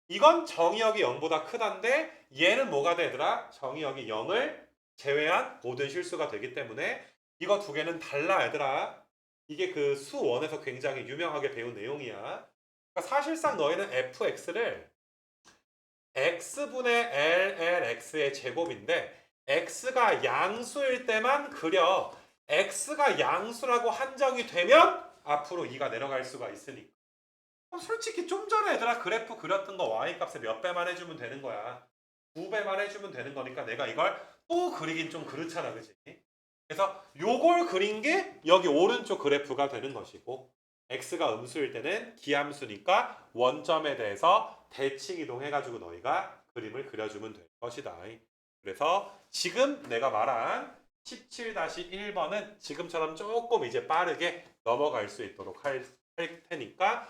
이건 정의역이 0보다 크단데 얘는 뭐가 되더라? 정의역이 0을 제외한 모든 실수가 되기 때문에 이거 두 개는 달라 얘들아. 이게 그 수원에서 굉장히 유명하게 배운 내용이야. 그러니까 사실상 너희는 fx를 x분의 lnx의 제곱인데 x가 양수일 때만 그려. x가 양수라고 한정이 되면 앞으로 2가 내려갈 수가 있으니까. 그럼 솔직히 좀 전에 얘들아 그래프 그렸던 거 y 값에 몇 배만 해주면 되는 거야. 9배만 해주면 되는 거니까 내가 이걸 또 그리긴 좀 그렇잖아, 그치? 그래서 요걸 그린 게 여기 오른쪽 그래프가 되는 것이고 x가 음수일 때는 기함수니까 원점에 대해서 대칭 이동해가지고 너희가 그림을 그려주면 될 것이다. 그래서 지금 내가 말한 17-1번은 지금처럼 조금 이제 빠르게 넘어갈 수 있도록 할 테니까.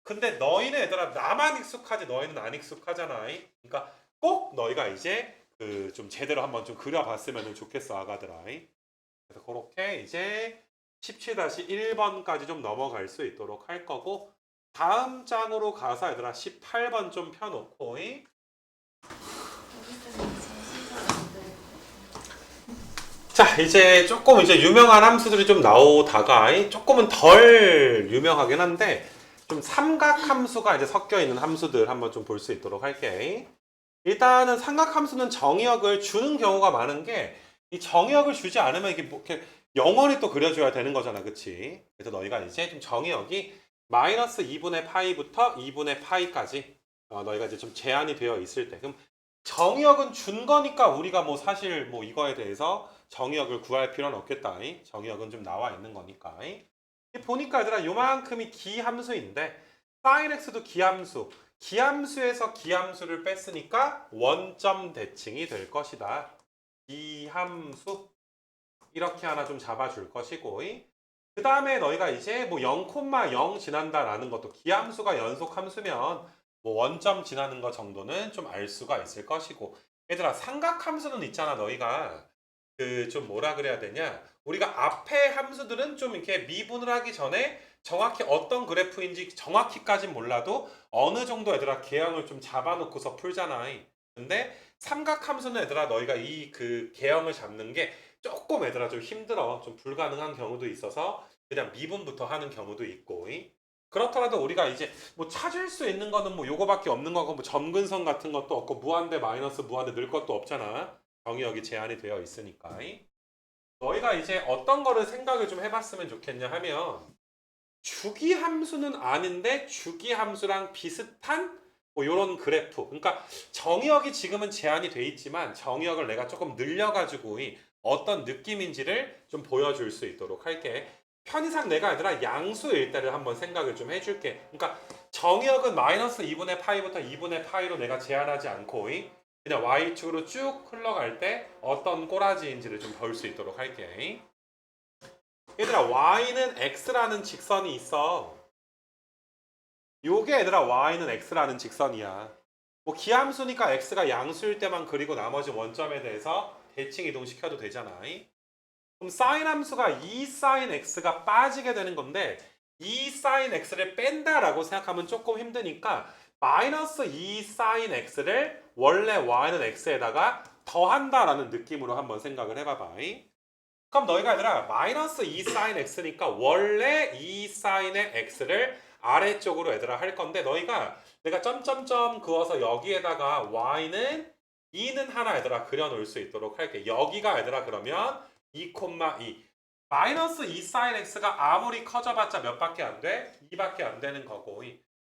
근데 너희는 얘들아 나만 익숙하지 너희는 안 익숙하잖아. 그러니까 꼭 너희가 이제 그 좀 제대로 한번 좀 그려봤으면 좋겠어, 아가들아. 그래서 그렇게 이제 17-1번까지 좀 넘어갈 수 있도록 할 거고, 다음 장으로 가서 얘들아 18번 좀 펴놓고. 자, 이제 조금 이제 유명한 함수들이 좀 나오다가 조금은 덜 유명하긴 한데 좀 삼각함수가 이제 섞여 있는 함수들 한번 좀 볼 수 있도록 할게. 일단은 삼각함수는 정의역을 주는 경우가 많은 게 이 정의역을 주지 않으면 이게 뭐 이렇게 영원히 또 그려줘야 되는 거잖아, 그치? 그래서 너희가 이제 좀 정의역이 마이너스 2분의 파이부터 2분의 파이까지 너희가 이제 좀 제한이 되어 있을 때, 그럼 정의역은 준 거니까 우리가 뭐 사실 뭐 이거에 대해서 정의역을 구할 필요는 없겠다. 정의역은 좀 나와 있는 거니까. 보니까 얘들아 요만큼이 기함수인데 sin x도 기함수. 기함수에서 기함수를 뺐으니까 원점 대칭이 될 것이다. 기함수 이렇게 하나 좀 잡아줄 것이고, 그 다음에 너희가 이제 뭐 0,0 지난다라는 것도 기함수가 연속함수면 뭐 원점 지나는 거 정도는 좀 알 수가 있을 것이고, 얘들아 삼각함수는 있잖아. 너희가 그 좀 뭐라 그래야 되냐, 우리가 앞에 함수들은 좀 이렇게 미분을 하기 전에 정확히 어떤 그래프인지 정확히까진 몰라도 어느 정도 얘들아 개형을 좀 잡아놓고서 풀잖아. 근데 삼각함수는 얘들아 너희가 이 그 개형을 잡는 게 조금 얘들아 좀 힘들어. 좀 불가능한 경우도 있어서 그냥 미분부터 하는 경우도 있고. 그렇더라도 우리가 이제 뭐 찾을 수 있는 거는 뭐 요거밖에 없는 거고, 뭐 점근선 같은 것도 없고 무한대 마이너스 무한대 늘 것도 없잖아. 정의역이 제한이 되어 있으니까. 너희가 이제 어떤 거를 생각을 좀 해봤으면 좋겠냐 하면, 주기함수는 아닌데 주기함수랑 비슷한 뭐 이런 그래프. 그러니까 정의역이 지금은 제한이 돼 있지만 정의역을 내가 조금 늘려가지고 이 어떤 느낌인지를 좀 보여줄 수 있도록 할게. 편의상 내가 얘들아 양수일 때를 한번 생각을 좀 해줄게. 그러니까 정의역은 마이너스 2분의 파이부터 2분의 파이로 내가 제한하지 않고 그냥 y축으로 쭉 흘러갈 때 어떤 꼬라지인지를 좀 볼 수 있도록 할게. 얘들아 y는 x라는 직선이 있어. 요게 얘들아 y는 x라는 직선이야. 뭐 기함수니까 x가 양수일 때만 그리고 나머지 원점에 대해서 대칭 이동시켜도 되잖아. 그럼 sin 함수가 2 sin x가 빠지게 되는 건데 2 sin x를 뺀다라고 생각하면 조금 힘드니까 마이너스 2 sin x를 원래 y는 x에다가 더한다라는 느낌으로 한번 생각을 해봐봐. 그럼 너희가 얘들아 마이너스 2 sin x니까 원래 2 sin의 x를 아래쪽으로 얘들아 할 건데, 너희가 내가 점점점 그어서 여기에다가 y는 2는 하나 얘들아 그려놓을 수 있도록 할게. 여기가 얘들아 그러면 2,2 마이너스 2 sin x가 아무리 커져봤자 몇 밖에 안 돼? 2밖에 안 되는 거고,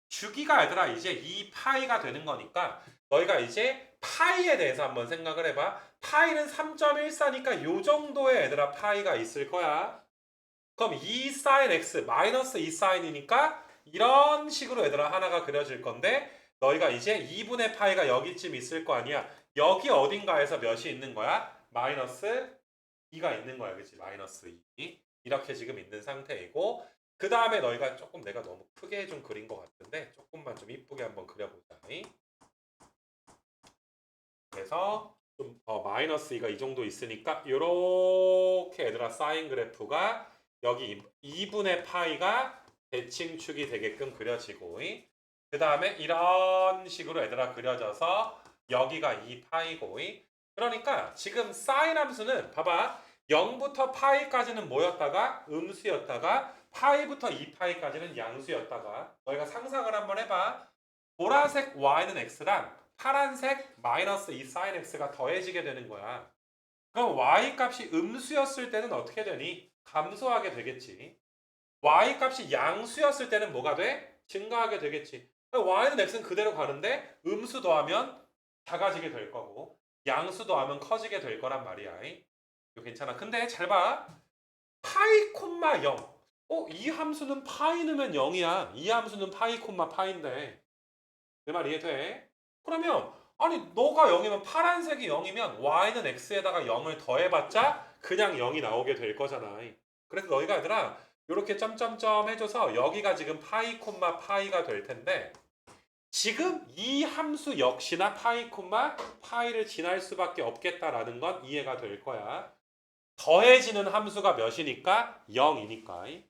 주기가 얘들아 이제 2파이가 되는 거니까 너희가 이제 파이에 대해서 한번 생각을 해봐. 파이는 3.14니까 요 정도의 얘들아 파이가 있을 거야. 그럼 2 sin x 마이너스 2 sin이니까 이런 식으로 얘들아 하나가 그려질 건데, 너희가 이제 2분의 파이가 여기쯤 있을 거 아니야. 여기 어딘가에서 몇이 있는 거야? 마이너스 2가 있는 거야. 그치? 마이너스 2. 이렇게 지금 있는 상태이고, 그 다음에 너희가 조금 내가 너무 크게 좀 그린 것 같은데 조금만 좀 이쁘게 한번 그려보자. 그래서 좀 마이너스 2가 이 정도 있으니까 요렇게 얘들아 사인 그래프가 여기 2분의 파이가 대칭축이 되게끔 그려지고, 그 다음에 이런 식으로 얘들아 그려져서 여기가 2파이고, 그러니까 지금 사인 함수는 봐봐. 0부터 파이까지는 뭐였다가 음수였다가 파이부터 2파이까지는 양수였다가 너희가 상상을 한번 해봐. 보라색 y는 x랑 파란색 마이너스 2 sin x가 더해지게 되는 거야. 그럼 y 값이 음수였을 때는 어떻게 되니? 감소하게 되겠지. y 값이 양수였을 때는 뭐가 돼? 증가하게 되겠지. y는 x는 그대로 가는데 음수 더하면 작아지게 될 거고 양수 더하면 커지게 될 거란 말이야. 이거 괜찮아. 근데 잘 봐. 파이 콤마 0. 이 함수는 파이 넣으면 0이야. 이 함수는 파이 콤마 파인데. 내 말 이해돼? 그러면 아니 너가 0이면 파란색이 0이면 y는 x에다가 0을 더해봤자 그냥 0이 나오게 될 거잖아. 그래서 너희가 얘들아 이렇게 점점점 해줘서 여기가 지금 파이 콤마 파이가 될 텐데 지금 이 함수 역시나 파이 콤마 파이를 지날 수밖에 없겠다라는 건 이해가 될 거야. 더해지는 함수가 몇이니까? 0이니까.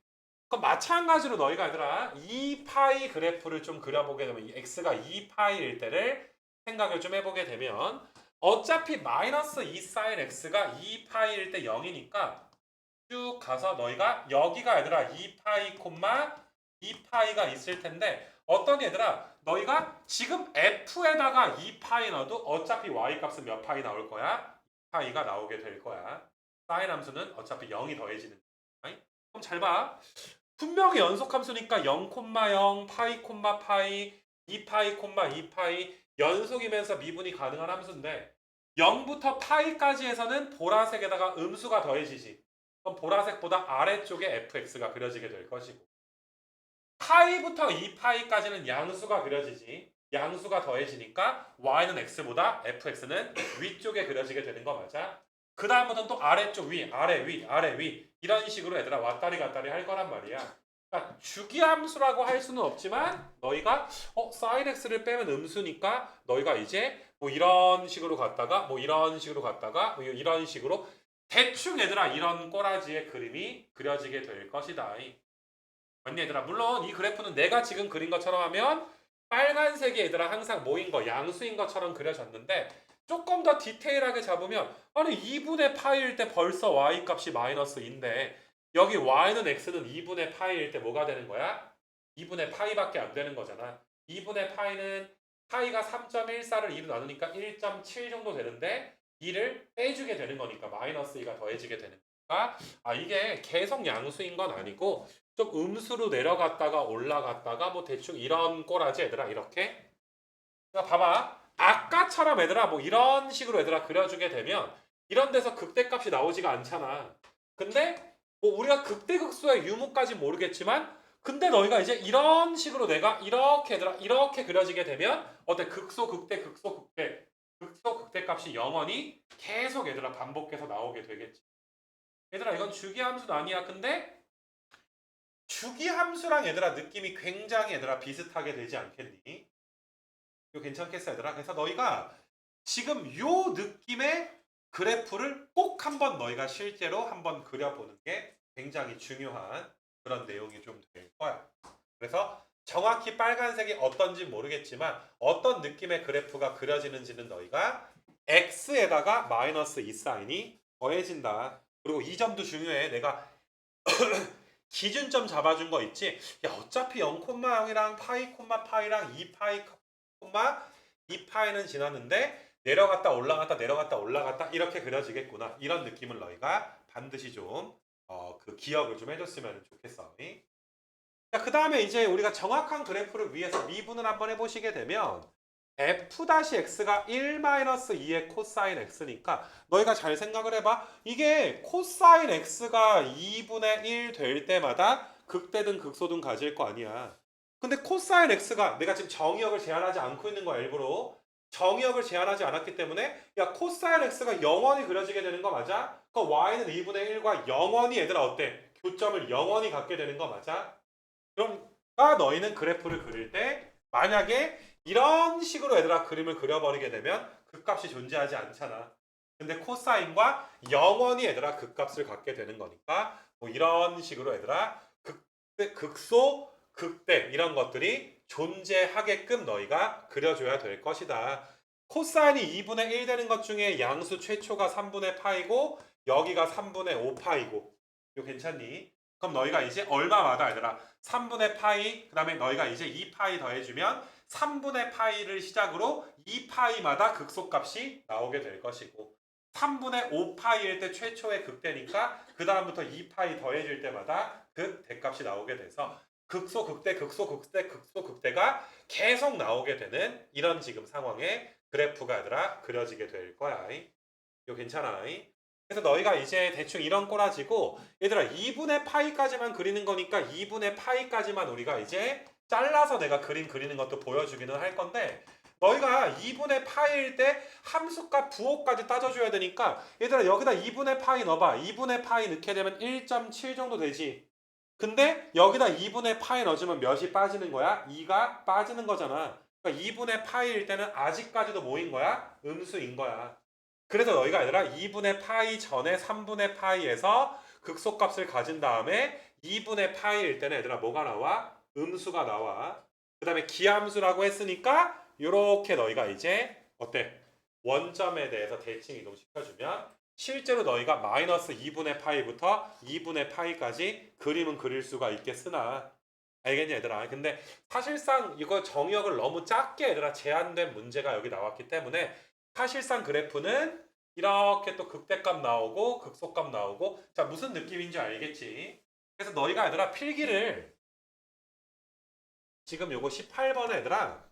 그럼 마찬가지로 너희가 얘들아 2파이 그래프를 좀 그려보게 되면 이 x가 2파이일 때를 생각을 좀 해보게 되면 어차피 마이너스 2 sin x가 2파이일 때 0이니까 쭉 가서 너희가 여기가 얘들아 2파이 콤마 2파이가 있을 텐데 어떤 얘들아 너희가 지금 f에다가 2파이 넣어도 어차피 y 값은 몇 파이 나올 거야? 2파이가 나오게 될 거야. sin 함수는 어차피 0이 더해지는 거야. 그럼 잘 봐. 분명히 연속함수니까 0,0, 파이, 파이, 2파이, 2파이 연속이면서 미분이 가능한 함수인데 0부터 파이까지에서는 보라색에다가 음수가 더해지지. 그럼 보라색보다 아래쪽에 fx가 그려지게 될 것이고 파이부터 2파이까지는 양수가 그려지지. 양수가 더해지니까 y는 x보다 fx는 위쪽에 그려지게 되는 거 맞아? 그 다음부터는 또 아래쪽 위, 아래 위, 아래 위 이런 식으로 얘들아 왔다리 갔다리 할 거란 말이야. 그러니까 주기함수라고 할 수는 없지만 너희가 sin x를 빼면 음수니까 너희가 이제 뭐 이런 식으로 갔다가 뭐 이런 식으로 갔다가 뭐 이런 식으로 대충 얘들아 이런 꼬라지의 그림이 그려지게 될 것이다. 맞니 얘들아? 물론 이 그래프는 내가 지금 그린 것처럼 하면 빨간색이 얘들아 항상 모인 거 양수인 것처럼 그려졌는데 조금 더 디테일하게 잡으면 아니 2분의 파이일 때 벌써 y 값이 마이너스 2인데 여기 y는 x는 2분의 파이일 때 뭐가 되는 거야? 2분의 파이밖에 안 되는 거잖아. 2분의 파이는 파이가 3.14를 2로 나누니까 1.7 정도 되는데 2를 빼주게 되는 거니까 마이너스 2가 더해지게 되는 거니까 이게 계속 양수인 건 아니고 좀 음수로 내려갔다가 올라갔다가 뭐 대충 이런 꼬라지 얘들아 이렇게 그러니까 봐봐 아까처럼 얘들아 뭐 이런 식으로 얘들아 그려주게 되면 이런 데서 극대값이 나오지가 않잖아. 근데 뭐 우리가 극대극소의 유무까지 모르겠지만 근데 너희가 이제 이런 식으로 내가 이렇게 얘들아 이렇게 그려지게 되면 어때 극소 극대 극소 극대 극소 극대값이 영원히 계속 얘들아 반복해서 나오게 되겠지. 얘들아 이건 주기함수는 아니야. 근데 주기함수랑 얘들아 느낌이 굉장히 얘들아 비슷하게 되지 않겠니? 이거 괜찮겠어 얘들아? 그래서 너희가 지금 요 느낌의 그래프를 꼭 한번 너희가 실제로 한번 그려보는 게 굉장히 중요한 그런 내용이 좀 될 거야. 그래서 정확히 빨간색이 어떤지 모르겠지만 어떤 느낌의 그래프가 그려지는지는 너희가 x에다가 마이너스 2 사인이 더해진다. 그리고 이 점도 중요해. 내가 기준점 잡아준 거 있지? 야 어차피 0,0이랑 파이, 파이랑 2파이, 2파이는 지났는데 내려갔다 올라갔다 내려갔다 올라갔다 이렇게 그려지겠구나. 이런 느낌을 너희가 반드시 좀 그 기억을 좀 해줬으면 좋겠어. 자, 그 다음에 이제 우리가 정확한 그래프를 위해서 미분을 한번 해보시게 되면 f-x가 1-2의 코사인 x니까 너희가 잘 생각을 해봐. 이게 코사인 x가 2분의 1 될 때마다 극대든 극소든 가질 거 아니야. 근데 코사인 x가 내가 지금 정의역을 제한하지 않고 있는 거야 일부러. 정의역을 제한하지 않았기 때문에 야 코사인 x가 영원히 그려지게 되는 거 맞아? 그 y는 2분의 1과 영원히 얘들아 어때? 교점을 영원히 갖게 되는 거 맞아? 그러니까 너희는 그래프를 그릴 때 만약에 이런 식으로 얘들아 그림을 그려버리게 되면 극값이 존재하지 않잖아. 근데 코사인과 영원히 얘들아 극값을 갖게 되는 거니까 뭐 이런 식으로 얘들아 극대, 극소, 극대 이런 것들이 존재하게끔 너희가 그려줘야 될 것이다. 코사인이 2분의 1 되는 것 중에 양수 최초가 3분의 파이고 여기가 3분의 5 파이고 이거 괜찮니? 그럼 너희가 이제 얼마마다 얘들아 3분의 파이 그 다음에 너희가 이제 2파이 더해주면 3분의 파이를 시작으로 2파이마다 극소값이 나오게 될 것이고 3분의 5파이일 때 최초의 극대니까 그 다음부터 2파이 더해줄 때마다 극대값이 나오게 돼서 극소 극대 극소 극대 극소 극대가 계속 나오게 되는 이런 지금 상황에 그래프가 얘들아 그려지게 될 거야. 이거 괜찮아? 그래서 너희가 이제 대충 이런 꼬라지고 얘들아 2분의 파이까지만 그리는 거니까 2분의 파이까지만 우리가 이제 잘라서 내가 그림 그리는 것도 보여주기는 할 건데 너희가 2분의 파이일 때 함수값 부호까지 따져줘야 되니까 얘들아 여기다 2분의 파이 넣어봐. 2분의 파이 넣게 되면 1.7 정도 되지. 근데 여기다 2분의 파이 넣어주면 몇이 빠지는 거야? 2가 빠지는 거잖아. 그러니까 2분의 파이일 때는 아직까지도 뭐인 거야? 음수인 거야. 그래서 너희가 얘들아 2분의 파이 전에 3분의 파이에서 극소값을 가진 다음에 2분의 파이일 때는 얘들아 뭐가 나와? 음수가 나와. 그 다음에 기함수라고 했으니까 이렇게 너희가 이제 어때? 원점에 대해서 대칭 이동시켜주면 실제로 너희가 마이너스 2분의 파이부터 2분의 파이까지 그림은 그릴 수가 있겠으나 알겠냐 얘들아. 근데 사실상 이거 정의역을 너무 작게 얘들아 제한된 문제가 여기 나왔기 때문에 사실상 그래프는 이렇게 또 극대값 나오고 극소값 나오고 자 무슨 느낌인지 알겠지? 그래서 너희가 얘들아 필기를 지금 요거 18번에 얘들아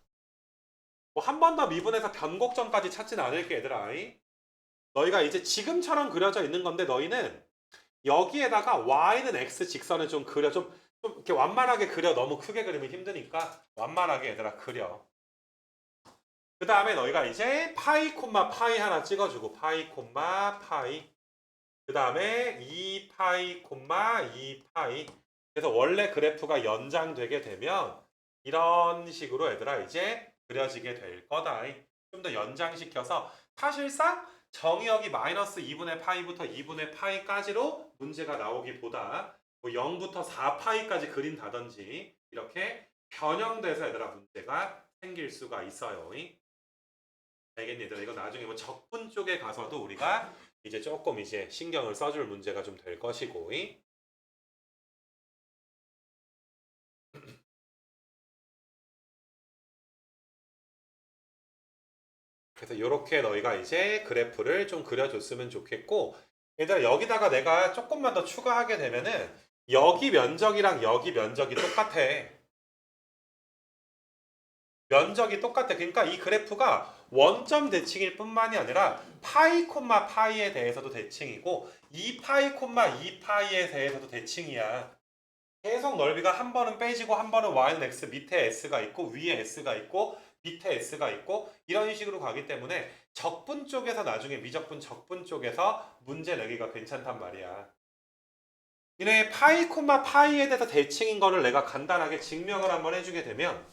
뭐 한 번 더 미분해서 변곡점까지 찾진 않을게 얘들아. 너희가 이제 지금처럼 그려져 있는 건데 너희는 여기에다가 y는 x 직선을 좀 그려 좀 이렇게 완만하게 그려. 너무 크게 그리면 힘드니까 완만하게 얘들아 그려. 그 다음에 너희가 이제 파이 콤마 파이 하나 찍어주고 파이 콤마 파이 그 다음에 2파이 콤마 2파이 그래서 원래 그래프가 연장되게 되면 이런 식으로 얘들아 이제 그려지게 될 거다. 좀 더 연장시켜서 사실상 정의역이 마이너스 2분의 파이부터 2분의 파이까지로 문제가 나오기보다 뭐 0부터 4파이까지 그린다든지 이렇게 변형돼서 얘들아 문제가 생길 수가 있어요. 알겠니 얘들아? 이거 나중에 뭐 적분 쪽에 가서도 우리가 이제 조금 이제 신경을 써줄 문제가 좀 될 것이고 그래서 이렇게 너희가 이제 그래프를 좀 그려줬으면 좋겠고 얘들아 여기다가 내가 조금만 더 추가하게 되면은 여기 면적이랑 여기 면적이 똑같아. 면적이 똑같아. 그러니까 이 그래프가 원점 대칭일 뿐만이 아니라 파이 콤마 파이에 대해서도 대칭이고 2파이 콤마 2파이에 대해서도 대칭이야. 계속 넓이가 한 번은 빼지고 한 번은 y는 x 밑에 s가 있고 위에 s가 있고 밑에 s가 있고 이런 식으로 가기 때문에 적분 쪽에서 나중에 미적분 적분 쪽에서 문제 내기가 괜찮단 말이야. 이네 파이 콤마 파이에 대해서 대칭인 거를 내가 간단하게 증명을 한번 해주게 되면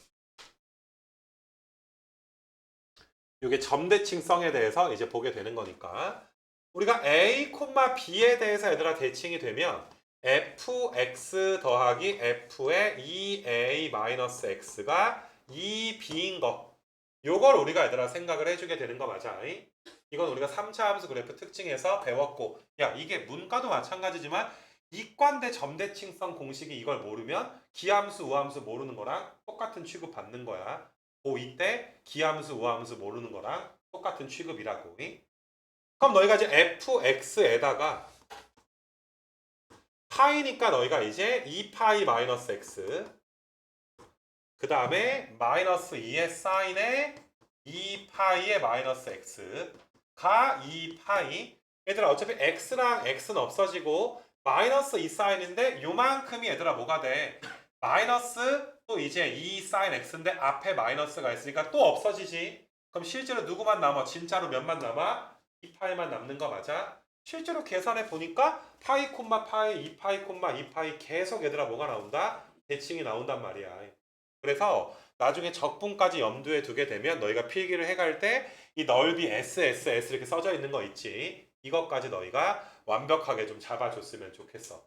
이게 점대칭성에 대해서 이제 보게 되는 거니까 우리가 a 콤마 b에 대해서 얘들아 대칭이 되면 fx 더하기 f의 2a 마이너스 x가 2b인 거 요걸 우리가 얘들아 생각을 해주게 되는 거 맞아? 이건 우리가 3차 함수 그래프 특징에서 배웠고 야 이게 문과도 마찬가지지만 이과인데 점대칭성 공식이 이걸 모르면 기함수 우함수 모르는 거랑 똑같은 취급 받는 거야. 고2 때 기함수 우함수 모르는 거랑 똑같은 취급이라고. 그럼 너희가 이제 fx에다가 파이니까 너희가 이제 2파이 마이너스 x 그 다음에 마이너스 2의 사인에 2파이의 마이너스 x가 2파이 얘들아 어차피 x랑 x는 없어지고 마이너스 2 사인인데 요만큼이 얘들아 뭐가 돼? 마이너스 또 이제 2 사인 x인데 앞에 마이너스가 있으니까 또 없어지지. 그럼 실제로 누구만 남아? 진짜로 몇만 남아? 2파이만 남는 거 맞아? 실제로 계산해 보니까 파이 콤마 파이 2파이 콤마 2파이 계속 얘들아 뭐가 나온다? 대칭이 나온단 말이야. 그래서 나중에 적분까지 염두에 두게 되면 너희가 필기를 해갈 때 이 넓이 S, S, S 이렇게 써져 있는 거 있지. 이것까지 너희가 완벽하게 좀 잡아줬으면 좋겠어.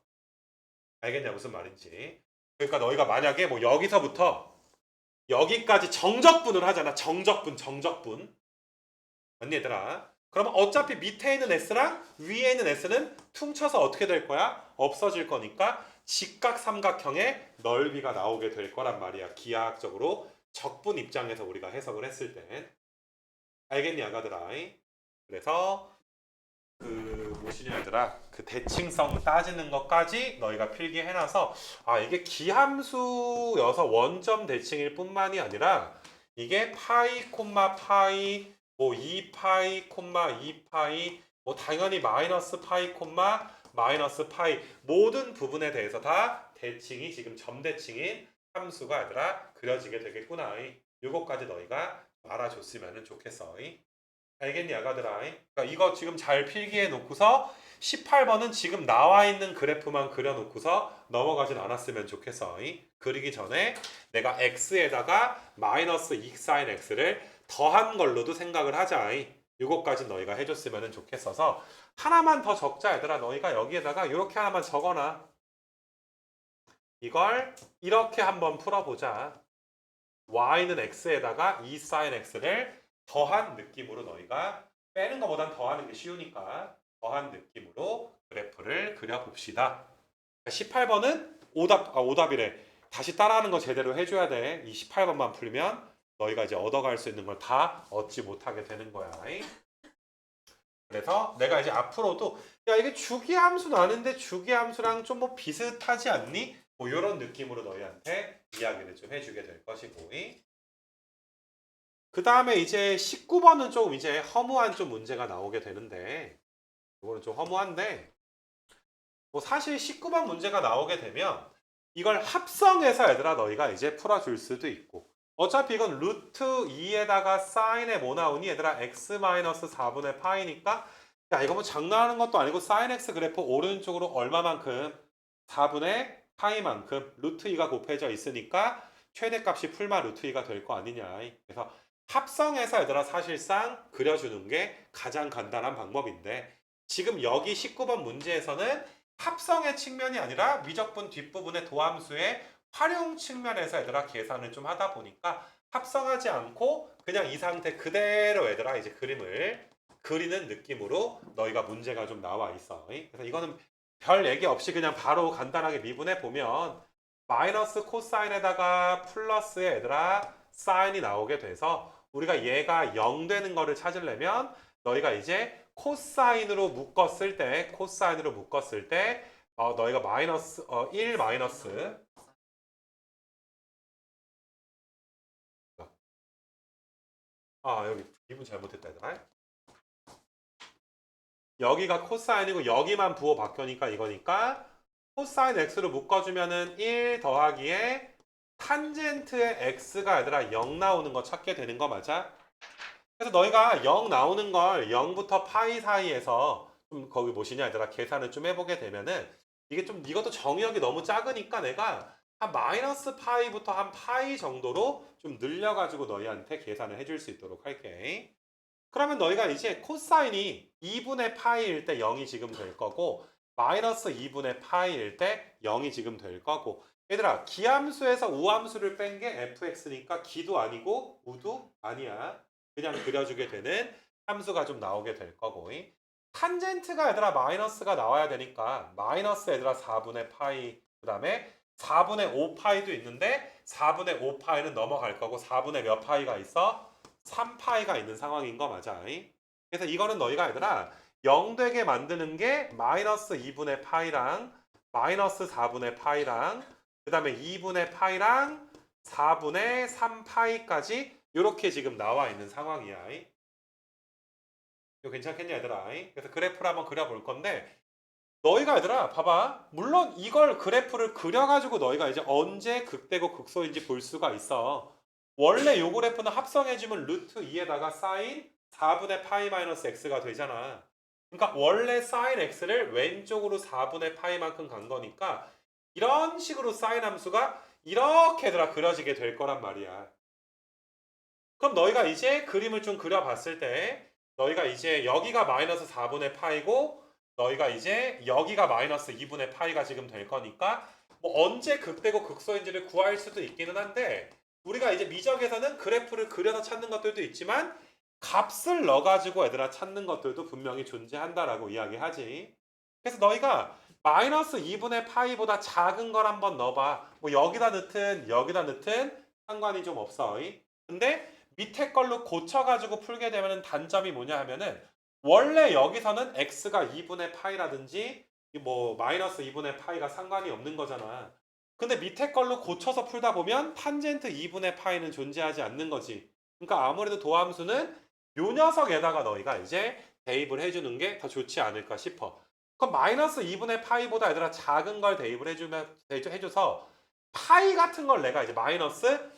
알겠냐 무슨 말인지. 그러니까 너희가 만약에 뭐 여기서부터 여기까지 정적분을 하잖아. 정적분. 맞니 얘들아? 그러면 어차피 밑에 있는 s랑 위에 있는 s는 퉁쳐서 어떻게 될 거야? 없어질 거니까 직각 삼각형의 넓이가 나오게 될 거란 말이야. 기하학적으로 적분 입장에서 우리가 해석을 했을 땐. 알겠니 아가들아? 그래서 그 뭐시냐 얘들아, 그 대칭성 따지는 것까지 너희가 필기해놔서 아 이게 기함수여서 원점 대칭일 뿐만이 아니라 이게 파이 콤마 파이 뭐 2파이 콤마 2파이 뭐 당연히 마이너스 파이 콤마 마이너스 파이 모든 부분에 대해서 다 대칭이 지금 점대칭인 함수가 얘들아 그려지게 되겠구나. 요거까지 너희가 알아줬으면 좋겠어. 알겠니 아가들아? 그러니까 이거 지금 잘 필기해 놓고서 18번은 지금 나와 있는 그래프만 그려놓고서 넘어가진 않았으면 좋겠어. 그리기 전에 내가 x에다가 마이너스 2sin x를 더한 걸로도 생각을 하자. 이것까지 너희가 해줬으면 좋겠어서 하나만 더 적자 얘들아. 너희가 여기에다가 이렇게 하나만 적어놔. 이걸 이렇게 한번 풀어보자. y는 x에다가 2sin x를 더한 느낌으로 너희가 빼는 것보단 더하는 게 쉬우니까 더한 느낌으로 그래프를 그려봅시다. 18번은 오답이래. 다시 따라하는 거 제대로 해줘야 돼. 이 18번만 풀면 너희가 이제 얻어갈 수 있는 걸 다 얻지 못하게 되는 거야. 그래서 내가 이제 앞으로도 야 이게 주기함수 나는데 주기함수랑 좀 뭐 비슷하지 않니? 뭐 이런 느낌으로 너희한테 이야기를 좀 해주게 될 것이고. 그 다음에 이제 19번은 조금 이제 허무한 좀 문제가 나오게 되는데 이거는 좀 허무한데 뭐 사실 19번 문제가 나오게 되면 이걸 합성해서 얘들아 너희가 이제 풀어줄 수도 있고 어차피 이건 루트 2에다가 사인에 뭐 나오니 얘들아 x-4분의 파이니까 야 이거 뭐 장난하는 것도 아니고 사인 x 그래프 오른쪽으로 얼마만큼 4분의 파이만큼 루트 2가 곱해져 있으니까 최대값이 풀마 루트 2가 될 거 아니냐. 그래서 합성해서 얘들아 사실상 그려주는 게 가장 간단한 방법인데 지금 여기 19번 문제에서는 합성의 측면이 아니라 미적분 뒷부분의 도함수의 활용 측면에서 얘들아 계산을 좀 하다 보니까 합성하지 않고 그냥 이 상태 그대로 얘들아 이제 그림을 그리는 느낌으로 너희가 문제가 좀 나와 있어. 그래서 이거는 별 얘기 없이 그냥 바로 간단하게 미분해 보면 마이너스 코사인에다가 플러스에 얘들아 사인이 나오게 돼서 우리가 얘가 0 되는 거를 찾으려면 너희가 이제 코사인으로 묶었을 때 너희가 마이너스 1 마이너스 여기 기분 잘못했다 얘들아. 여기가 코사인이고 여기만 부호 바뀌니까 이거니까 코사인 x로 묶어주면은 1 더하기에 탄젠트의 x가 얘들아 0 나오는 거 찾게 되는 거 맞아? 그래서 너희가 0 나오는 걸 0부터 파이 사이에서 좀 거기 뭐시냐 얘들아 계산을 좀 해보게 되면은 이게 좀 이것도 정의역이 너무 작으니까 내가 한 마이너스 파이부터 한 파이 정도로 좀 늘려가지고 너희한테 계산을 해줄 수 있도록 할게. 그러면 너희가 이제 코사인이 2분의 파이일 때 0이 지금 될 거고 마이너스 2분의 파이일 때 0이 지금 될 거고 얘들아 기함수에서 우함수를 뺀 게 fx니까 기도 아니고 우도 아니야. 그냥 그려주게 되는 함수가 좀 나오게 될 거고 탄젠트가 얘들아 마이너스가 나와야 되니까 마이너스 얘들아 4분의 파이 그 다음에 4분의 5파이도 있는데 4분의 5파이는 넘어갈 거고 4분의 몇 파이가 있어? 3파이가 있는 상황인 거 맞아. 그래서 이거는 너희가 얘들아 0 되게 만드는 게 마이너스 2분의 파이랑 마이너스 4분의 파이랑 그 다음에 2분의 파이랑 4분의 3파이까지 이렇게 지금 나와 있는 상황이야. 이거 괜찮겠냐 얘들아. 그래서 그래프를 한번 그려볼 건데 너희가 얘들아 봐봐. 물론 이걸 그래프를 그려가지고 너희가 이제 언제 극대고 극소인지 볼 수가 있어. 원래 요 그래프는 합성해주면 루트 2에다가 사인 4분의 파이 마이너스 x가 되잖아. 그러니까 원래 사인 x를 왼쪽으로 4분의 파이만큼 간 거니까 이런 식으로 사인 함수가 이렇게 얘들아 그려지게 될 거란 말이야. 그럼 너희가 이제 그림을 좀 그려봤을 때 너희가 이제 여기가 마이너스 4분의 파이고 너희가 이제 여기가 마이너스 2분의 파이가 지금 될 거니까 뭐 언제 극대고 극소인지를 구할 수도 있기는 한데 우리가 이제 미적에서는 그래프를 그려서 찾는 것들도 있지만 값을 넣어가지고 얘들아 찾는 것들도 분명히 존재한다라고 이야기하지. 그래서 너희가 마이너스 2분의 파이보다 작은 걸 한번 넣어봐. 뭐 여기다 넣든 상관이 좀 없어. 근데 밑에 걸로 고쳐가지고 풀게 되면 단점이 뭐냐 하면은 원래 여기서는 x가 2분의 파이라든지 뭐 마이너스 2분의 파이가 상관이 없는 거잖아. 근데 밑에 걸로 고쳐서 풀다 보면 탄젠트 2분의 파이는 존재하지 않는 거지. 그러니까 아무래도 도함수는 요 녀석에다가 너희가 이제 대입을 해주는 게 더 좋지 않을까 싶어. 그럼 마이너스 2분의 파이보다 얘들아 작은 걸 대입을 해줘서 파이 같은 걸 내가 이제 마이너스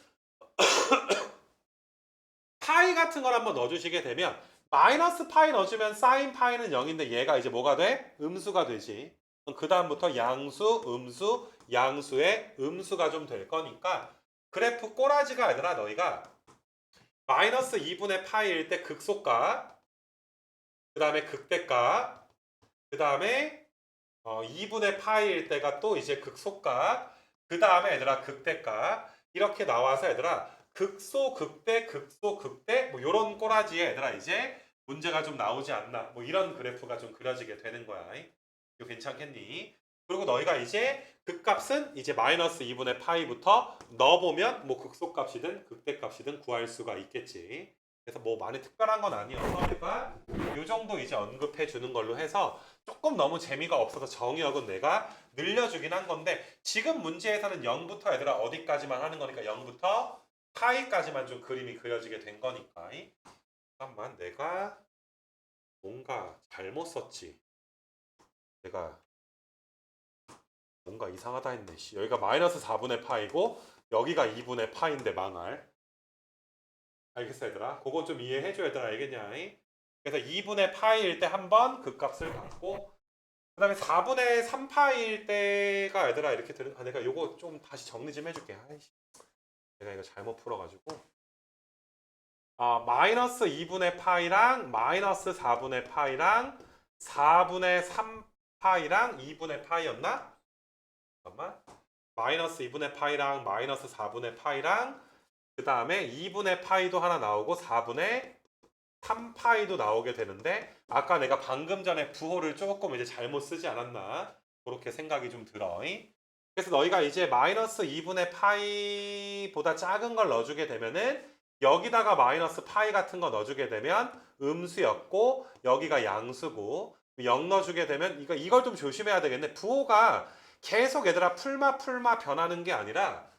파이 같은 걸 한번 넣어주시게 되면 마이너스 파이 넣어주면 사인 파이는 0인데 얘가 이제 뭐가 돼? 음수가 되지. 그 다음부터 양수, 음수, 양수의 음수가 좀 될 거니까 그래프 꼬라지가 아니라 너희가 마이너스 2분의 파이일 때 극소값, 그 다음에 극대값, 그 다음에 2분의 파이일 때가 또 이제 극소값, 그 다음에 얘들아 극대값 이렇게 나와서 얘들아 극소, 극대, 극소, 극대 뭐 이런 꼬라지에 얘들아 이제 문제가 좀 나오지 않나 뭐 이런 그래프가 좀 그려지게 되는 거야. 이거 괜찮겠니? 그리고 너희가 이제 극값은 이제 마이너스 2분의 파이부터 넣어보면 뭐 극소값이든 극대값이든 구할 수가 있겠지. 그래서 뭐 많이 특별한 건 아니어서 내가 요 정도 이제 언급해 주는 걸로 해서 조금 너무 재미가 없어서 정의역은 내가 늘려주긴 한 건데 지금 문제에서는 0부터 얘들아 어디까지만 하는 거니까 0부터 파이까지만 좀 그림이 그려지게 된 거니까. 잠깐만 내가 뭔가 잘못 썼지. 내가 뭔가 이상하다 했네. 여기가 마이너스 4분의 파이고 여기가 2분의 파인데 망할. 알겠어 얘들아? 그거 좀 이해해줘 얘들아 알겠냐? 그래서 2분의 파이일 때 한 번 그 값을 갖고 그 다음에 4분의 3파이일 때가 얘들아 이렇게 되는 내가 요거 좀 다시 정리 좀 해줄게. 아이씨. 내가 이거 잘못 풀어가지고 마이너스 2분의 파이랑 마이너스 4분의 파이랑 4분의 3파이랑 2분의 파이였나? 잠깐만 마이너스 2분의 파이랑 마이너스 4분의 파이랑 그 다음에 2분의 파이도 하나 나오고 4분의 3파이도 나오게 되는데 아까 내가 방금 전에 부호를 조금 이제 잘못 쓰지 않았나 그렇게 생각이 좀 들어. 그래서 너희가 이제 마이너스 2분의 파이보다 작은 걸 넣어주게 되면은 여기다가 마이너스 파이 같은 거 넣어주게 되면 음수였고 여기가 양수고 0 넣어주게 되면 이걸 좀 조심해야 되겠네. 부호가 계속 얘들아 풀마 변하는 게 아니라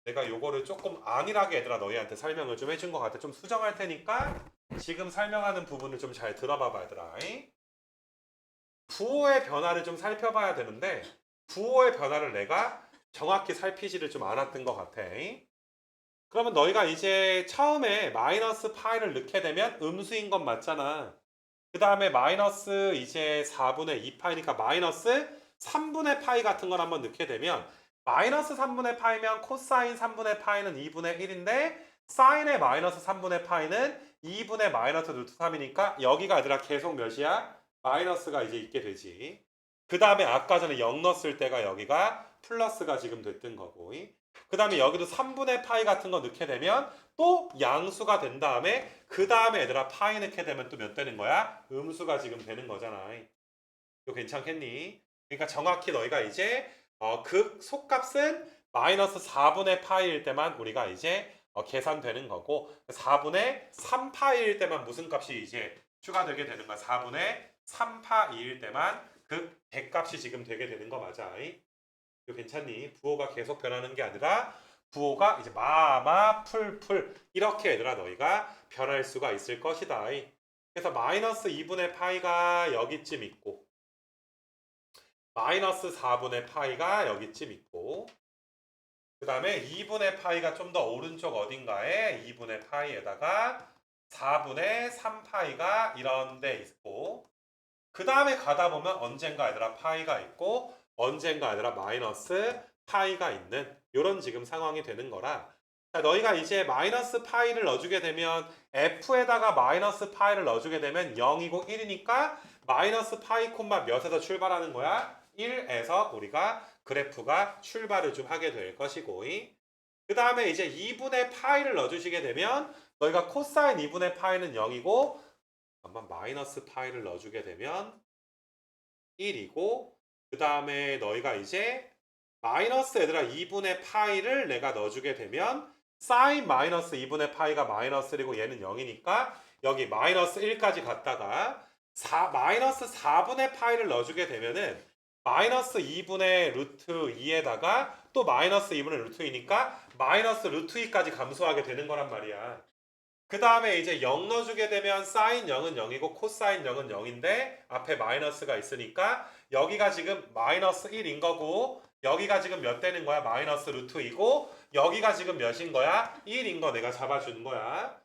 내가 요거를 조금 안일하게 얘들아 너희한테 설명을 좀 해준 것 같아. 좀 수정할 테니까 지금 설명하는 부분을 좀 잘 들어봐봐 얘들아. 부호의 변화를 좀 살펴봐야 되는데 부호의 변화를 내가 정확히 살피지를 좀 않았던 것 같아. 그러면 너희가 이제 처음에 마이너스 파이를 넣게 되면 음수인 건 맞잖아. 그 다음에 마이너스 이제 4분의 2파이니까 마이너스 3분의 파이 같은 걸 한번 넣게 되면 마이너스 3분의 파이면 코사인 3분의 파이는 2분의 1인데 사인의 마이너스 3분의 파이는 2분의 마이너스 루트 3이니까 여기가 아니라 계속 몇이야? 마이너스가 이제 있게 되지. 그 다음에 아까 전에 0 넣었을 때가 여기가 플러스가 지금 됐던 거고 그 다음에 여기도 3분의 파이 같은 거 넣게 되면 또 양수가 된 다음에 그 다음에 얘들아 파이 넣게 되면 또 몇 되는 거야? 음수가 지금 되는 거잖아. 이거 괜찮겠니? 그러니까 정확히 너희가 이제 극 속값은 마이너스 4분의 파이일 때만 우리가 이제 계산되는 거고 4분의 3파이일 때만 무슨 값이 이제 추가되게 되는 거야? 4분의 3파이일 때만 극 100값이 지금 되게 되는 거 맞아? 이거 괜찮니? 부호가 계속 변하는 게 아니라 부호가 이제 풀 이렇게 얘들아 너희가 변할 수가 있을 것이다. 그래서 마이너스 2분의 파이가 여기쯤 있고 마이너스 4분의 파이가 여기쯤 있고 그 다음에 2분의 파이가 좀 더 오른쪽 어딘가에 2분의 파이에다가 4분의 3파이가 이런 데 있고 그 다음에 가다 보면 언젠가 얘들아 파이가 있고 언젠가 얘들아 마이너스 파이가 있는 이런 지금 상황이 되는 거라 자, 너희가 이제 마이너스 파이를 넣어주게 되면 f에다가 마이너스 파이를 넣어주게 되면 0이고 1이니까 마이너스 파이 콤마 몇에서 출발하는 거야? 1에서 우리가 그래프가 출발을 좀 하게 될 것이고 그 그 다음에 이제 2분의 파이를 넣어주시게 되면 너희가 코사인 2분의 파이는 0이고 잠깐만 마이너스 파이를 넣어주게 되면 1이고 그 다음에 너희가 이제 마이너스 얘들아 2분의 파이를 내가 넣어주게 되면 사인 마이너스 2분의 파이가 마이너스 1이고 얘는 0이니까 여기 마이너스 1까지 갔다가 마이너스 4분의 파이를 넣어주게 되면은 마이너스 2분의 루트 2에다가 또 마이너스 2분의 루트 2니까 마이너스 루트 2까지 감소하게 되는 거란 말이야. 그 다음에 이제 0 넣어주게 되면 사인 0은 0이고 코사인 0은 0인데 앞에 마이너스가 있으니까 여기가 지금 마이너스 1인 거고 여기가 지금 몇 되는 거야? 마이너스 루트 2고 여기가 지금 몇인 거야? 1인 거 내가 잡아주는 거야.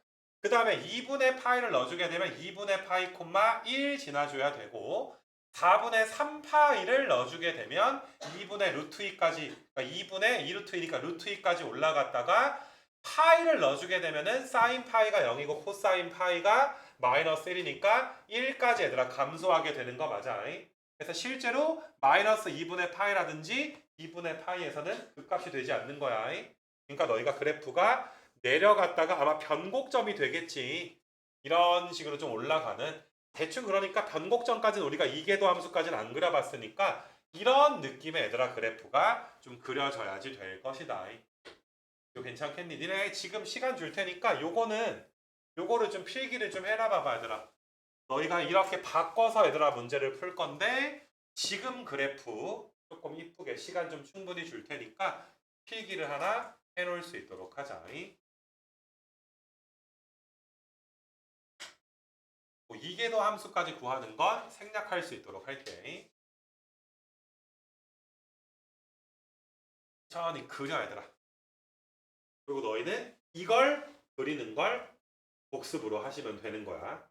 그 다음에 2분의 파이를 넣어주게 되면 2분의 파이 콤마 1 지나줘야 되고 4분의 3파이를 넣어주게 되면 2분의 루트 2까지 그러니까 2분의 2루트 2니까 루트 2까지 올라갔다가 파이를 넣어주게 되면은 사인 파이가 0이고 코사인 파이가 마이너스 1이니까 1까지 얘들아 감소하게 되는 거 맞아. 그래서 실제로 마이너스 2분의 파이라든지 2분의 파이에서는 그 값이 되지 않는 거야. 그러니까 너희가 그래프가 내려갔다가 아마 변곡점이 되겠지. 이런 식으로 좀 올라가는 대충 그러니까 변곡점까지는 우리가 이계도 함수까지는 안 그려봤으니까 이런 느낌의 얘들아 그래프가 좀 그려져야지 될 것이다. 이거 괜찮겠니? 니네 지금 시간 줄 테니까 요거를 좀 필기를 좀 해라 봐봐 얘들아. 너희가 이렇게 바꿔서 얘들아 문제를 풀 건데 지금 그래프 조금 이쁘게 시간 좀 충분히 줄 테니까 필기를 하나 해놓을 수 있도록 하자. 뭐 이계도 함수까지 구하는 건 생략할 수 있도록 할게. 천천히 그려 얘들아. 그리고 너희는 이걸 그리는 걸 복습으로 하시면 되는 거야.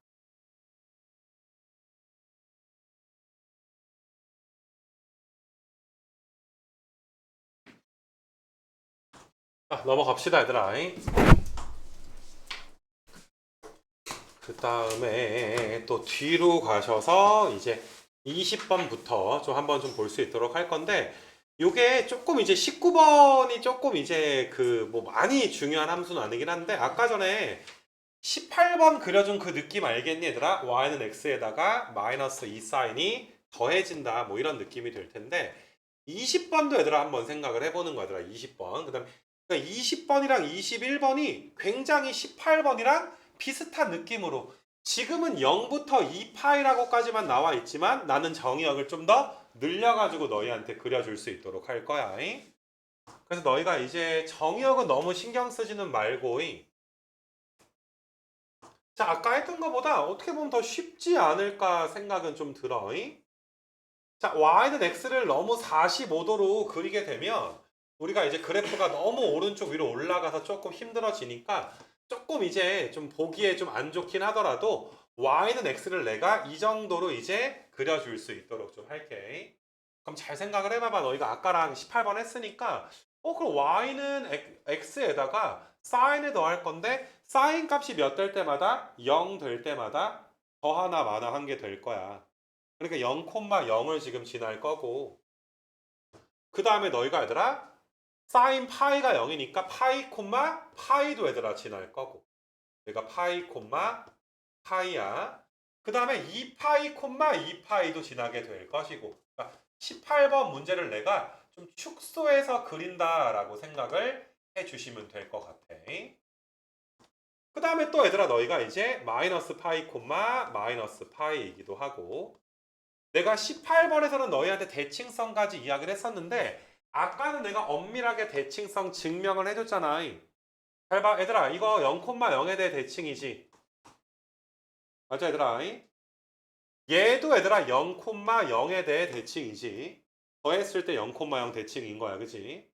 자, 넘어갑시다 얘들아. 그 다음에 또 뒤로 가셔서 이제 20번부터 좀 한번 좀 볼 수 있도록 할 건데 요게 조금 이제 19번이 조금 이제 그 뭐 많이 중요한 함수는 아니긴 한데 아까 전에 18번 그려준 그 느낌 알겠니 얘들아? y는 x에다가 마이너스 2 사인이 더해진다 뭐 이런 느낌이 될 텐데 20번도 얘들아 한번 생각을 해보는 거야 얘들아 20번 그 다음에 20번이랑 21번이 굉장히 18번이랑 비슷한 느낌으로 지금은 0부터 2파이라고까지만 나와 있지만 나는 정의역을 좀 더 늘려가지고 너희한테 그려줄 수 있도록 할 거야. 그래서 너희가 이제 정의역은 너무 신경 쓰지는 말고 자 아까 했던 것보다 어떻게 보면 더 쉽지 않을까 생각은 좀 들어. 자 y는 x를 너무 45도로 그리게 되면 우리가 이제 그래프가 너무 오른쪽 위로 올라가서 조금 힘들어지니까 조금 이제 좀 보기에 좀 안 좋긴 하더라도 y는 x를 내가 이 정도로 이제 그려줄 수 있도록 좀 할게. 그럼 잘 생각을 해봐봐. 너희가 아까랑 18번 했으니까 그럼 y는 x에다가 사인을 더할 건데 사인 값이 몇 될 때마다 0 될 때마다 더하나 마나 한 게 될 거야. 그러니까 0,0을 지금 지날 거고 그 다음에 너희가 얘들아 사인 파이가 0이니까 파이 콤마 파이도 얘들아 지날 거고 그러니까 파이 콤마 파이야. 그 다음에 2파이 콤마 2파이도 지나게 될 것이고 그러니까 18번 문제를 내가 좀 축소해서 그린다라고 생각을 해주시면 될 것 같아. 그 다음에 또 얘들아 너희가 이제 마이너스 파이 콤마 마이너스 파이이기도 하고 내가 18번에서는 너희한테 대칭성까지 이야기를 했었는데 아까는 내가 엄밀하게 대칭성 증명을 해줬잖아. 잘 봐, 얘들아. 이거 0,0에 대해 대칭이지. 맞아, 얘들아. 얘도 얘들아 0,0에 대해 대칭이지. 더했을 때 0,0 대칭인 거야, 그치?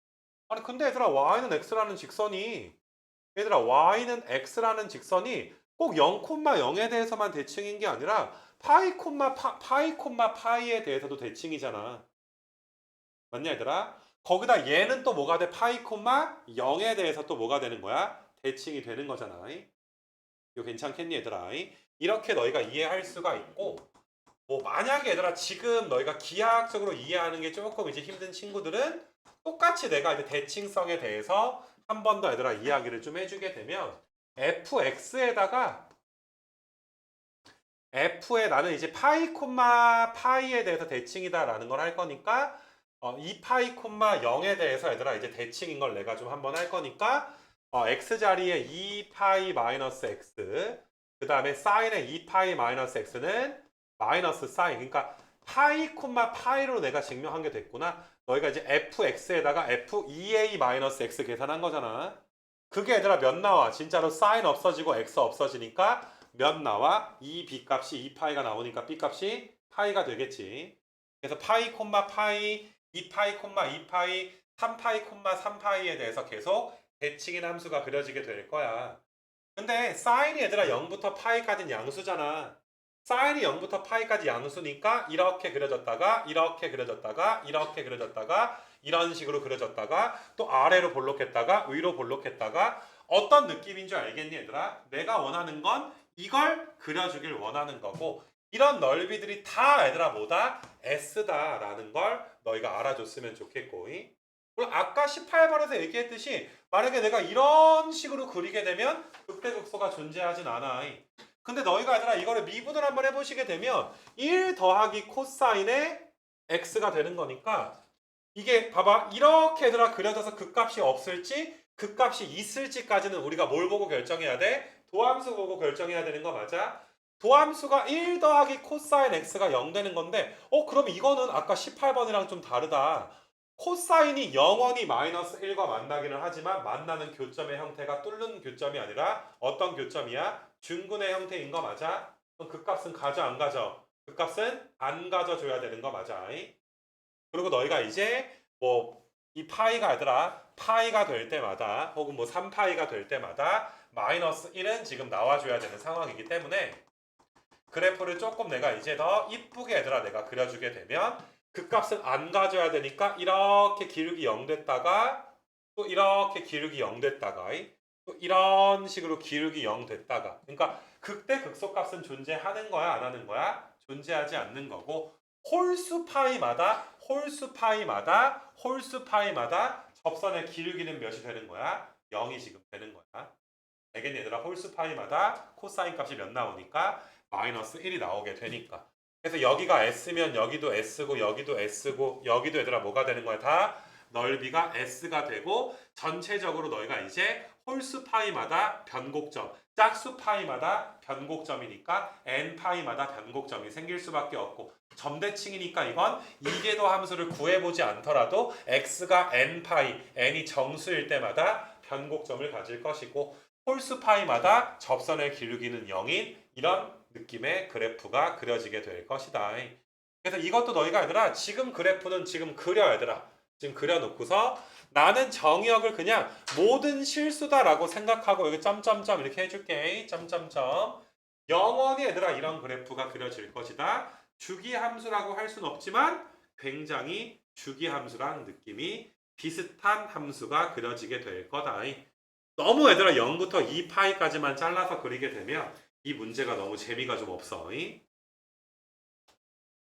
아니, 근데 얘들아, y는 x라는 직선이 얘들아, y는 x라는 직선이 꼭 0,0에 대해서만 대칭인 게 아니라 파이 콤마 파이에 대해서도 대칭이잖아. 맞냐, 얘들아? 거기다 얘는 또 뭐가 돼? 파이 콤마 0에 대해서 또 뭐가 되는 거야? 대칭이 되는 거잖아. 이거 괜찮겠니, 얘들아? 이렇게 너희가 이해할 수가 있고 뭐 만약에 얘들아 지금 너희가 기하학적으로 이해하는 게 조금 이제 힘든 친구들은 똑같이 내가 이제 대칭성에 대해서 한 번 더 얘들아 이야기를 좀 해주게 되면 fx에다가 f에 나는 이제 파이 콤마 파이에 대해서 대칭이다라는 걸 할 거니까 2파이 콤마 0에 대해서 얘들아 이제 대칭인 걸 내가 좀 한번 할 거니까 x 자리에 2파이 마이너스 x 그 다음에 사인의 2파이 마이너스 x는 마이너스 사인 그러니까 파이 콤마 파이로 내가 증명한 게 됐구나. 너희가 이제 fx에다가 f2a 마이너스 x 계산한 거잖아. 그게 얘들아 몇 나와? 진짜로 사인 없어지고 x 없어지니까 몇 나와? 2b 값이 2파이가 나오니까 b 값이 파이가 되겠지. 그래서 파이 콤마 파이, 2파이 콤마 2파이, 3파이 콤마 3파이에 대해서 계속 대칭인 함수가 그려지게 될 거야. 근데 사인이 얘들아 0부터 파이까지는 양수잖아. 사인이 0부터 파이까지 양수니까 이렇게 그려졌다가 이렇게 그려졌다가 이렇게 그려졌다가 이런 식으로 그려졌다가 또 아래로 볼록했다가 위로 볼록했다가 어떤 느낌인 줄 알겠니 얘들아? 내가 원하는 건 이걸 그려주길 원하는 거고 이런 넓이들이 다 얘들아 뭐다? S다라는 걸 너희가 알아줬으면 좋겠고 그리고 아까 18번에서 얘기했듯이 만약에 내가 이런 식으로 그리게 되면 극대극소가 존재하진 않아. 근데 너희가 얘들아 이거를 미분을 한번 해보시게 되면 1 더하기 코사인의 x가 되는 거니까 이게 봐봐 이렇게 얘들아 그려져서 극값이 없을지 극값이 있을지까지는 우리가 뭘 보고 결정해야 돼? 도함수 보고 결정해야 되는 거 맞아? 도함수가 1 더하기 코사인 x가 0 되는 건데 그럼 이거는 아까 18번이랑 좀 다르다. 코사인이 영원히 마이너스 1과 만나기는 하지만 만나는 교점의 형태가 뚫는 교점이 아니라 어떤 교점이야? 중근의 형태인 거 맞아? 그럼 그 값은 가져 안 가져? 그 값은 안 가져줘야 되는 거 맞아? 그리고 너희가 이제 뭐 이 파이가 얘들아 파이가 될 때마다 혹은 뭐 3파이가 될 때마다 마이너스 1은 지금 나와줘야 되는 상황이기 때문에 그래프를 조금 내가 이제 더 이쁘게 얘들아 내가 그려주게 되면 그 값은 안 가져야 되니까 이렇게 기울기 0 됐다가 또 이렇게 기울기 0 됐다가 또 이런 식으로 기울기 0 됐다가 그러니까 극대 극소 값은 존재하는 거야 안 하는 거야? 존재하지 않는 거고 홀수 파이마다 접선의 기울기는 몇이 되는 거야? 0이 지금 되는 거야. 알겠니 얘들아? 홀수 파이마다 코사인 값이 몇 나오니까 마이너스 1이 나오게 되니까 그래서 여기가 S면 여기도 S고 여기도 S고 여기도 얘들아 뭐가 되는 거야? 다 넓이가 S가 되고 전체적으로 너희가 이제 홀수 파이마다 변곡점 짝수 파이마다 변곡점이니까 n파이마다 변곡점이 생길 수밖에 없고 점대칭이니까 이건 이계도 함수를 구해보지 않더라도 x가 n파이 n이 정수일 때마다 변곡점을 가질 것이고 홀수 파이마다 접선의 기울기는 0인 이런 느낌의 그래프가 그려지게 될 것이다. 그래서 이것도 너희가 얘들아 지금 그래프는 지금 그려 얘들아 지금 그려놓고서 나는 정의역을 그냥 모든 실수다라고 생각하고 여기 점점점 이렇게 해줄게. 점점점 영원히 얘들아 이런 그래프가 그려질 것이다. 주기함수라고 할 수는 없지만 굉장히 주기함수랑 느낌이 비슷한 함수가 그려지게 될 거다. 너무 얘들아 0부터 2파이까지만 잘라서 그리게 되면 이 문제가 너무 재미가 좀 없어.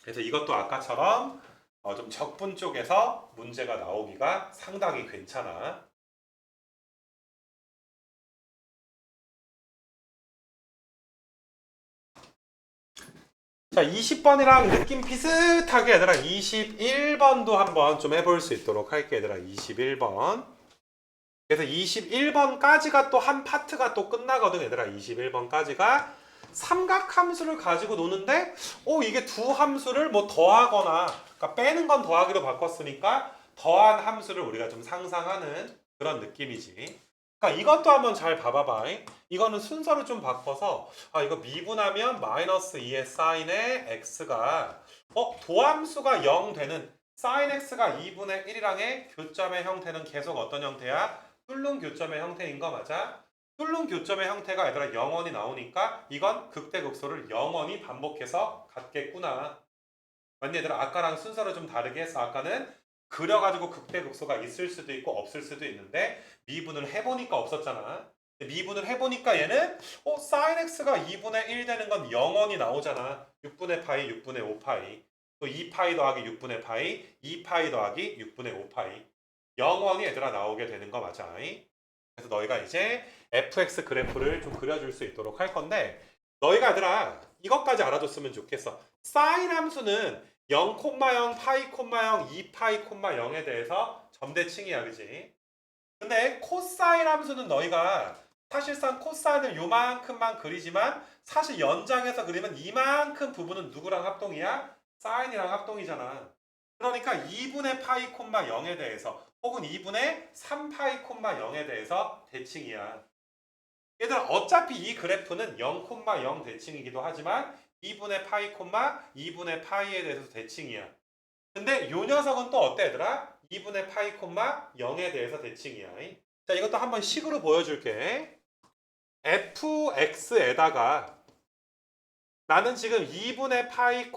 그래서 이것도 아까처럼 좀 적분 쪽에서 문제가 나오기가 상당히 괜찮아. 자, 20번이랑 느낌 비슷하게 얘들아 21번도 한번 좀 해볼 수 있도록 할게 얘들아 21번. 그래서 21번까지가 또 한 파트가 또 끝나거든 얘들아 21번까지가 삼각함수를 가지고 노는데 이게 두 함수를 뭐 더하거나 그러니까 빼는 건 더하기로 바꿨으니까 더한 함수를 우리가 좀 상상하는 그런 느낌이지. 그러니까 이것도 한번 잘 봐봐봐. 이거는 순서를 좀 바꿔서 이거 미분하면 마이너스 2의 사인의 x가 도함수가 0 되는 사인 x가 2분의 1이랑의 교점의 형태는 계속 어떤 형태야? 뚫는 교점의 형태인 거 맞아? 뚫는 교점의 형태가 얘들아 영원히 나오니까 이건 극대극소를 영원히 반복해서 갖겠구나. 맞니 얘들아? 아까랑 순서를 좀 다르게 해서 아까는 그려가지고 극대극소가 있을 수도 있고 없을 수도 있는데 미분을 해보니까 없었잖아. 미분을 해보니까 얘는 사인 x가 2분의 1 되는 건 영원히 나오잖아. 6분의 파이, 6분의 5파이. 또 2파이 더하기 6분의 파이, 2파이 더하기 6분의 5파이. 영원히 얘들아 나오게 되는 거 맞아. 그래서 너희가 이제 fx 그래프를 좀 그려줄 수 있도록 할 건데 너희가 얘들아 이것까지 알아줬으면 좋겠어. 사인 함수는 0, 0, 파이, 0, 2파이, 0에 대해서 점대칭이야, 그지? 근데 코사인 함수는 너희가 사실상 코사인을 요만큼만 그리지만 사실 연장해서 그리면 이만큼 부분은 누구랑 합동이야? 사인이랑 합동이잖아. 그러니까 2분의 파이, 0에 대해서 혹은 2분의 3파이, 0에 대해서 대칭이야. 얘들아 어차피 이 그래프는 0, 0 대칭이기도 하지만 2분의 파이, 2분의 파이에 대해서 대칭이야. 근데 요 녀석은 또 어때 얘들아? 2분의 파이, 0에 대해서 대칭이야. 자 이것도 한번 식으로 보여줄게. fx에다가 나는 지금 2분의 파이,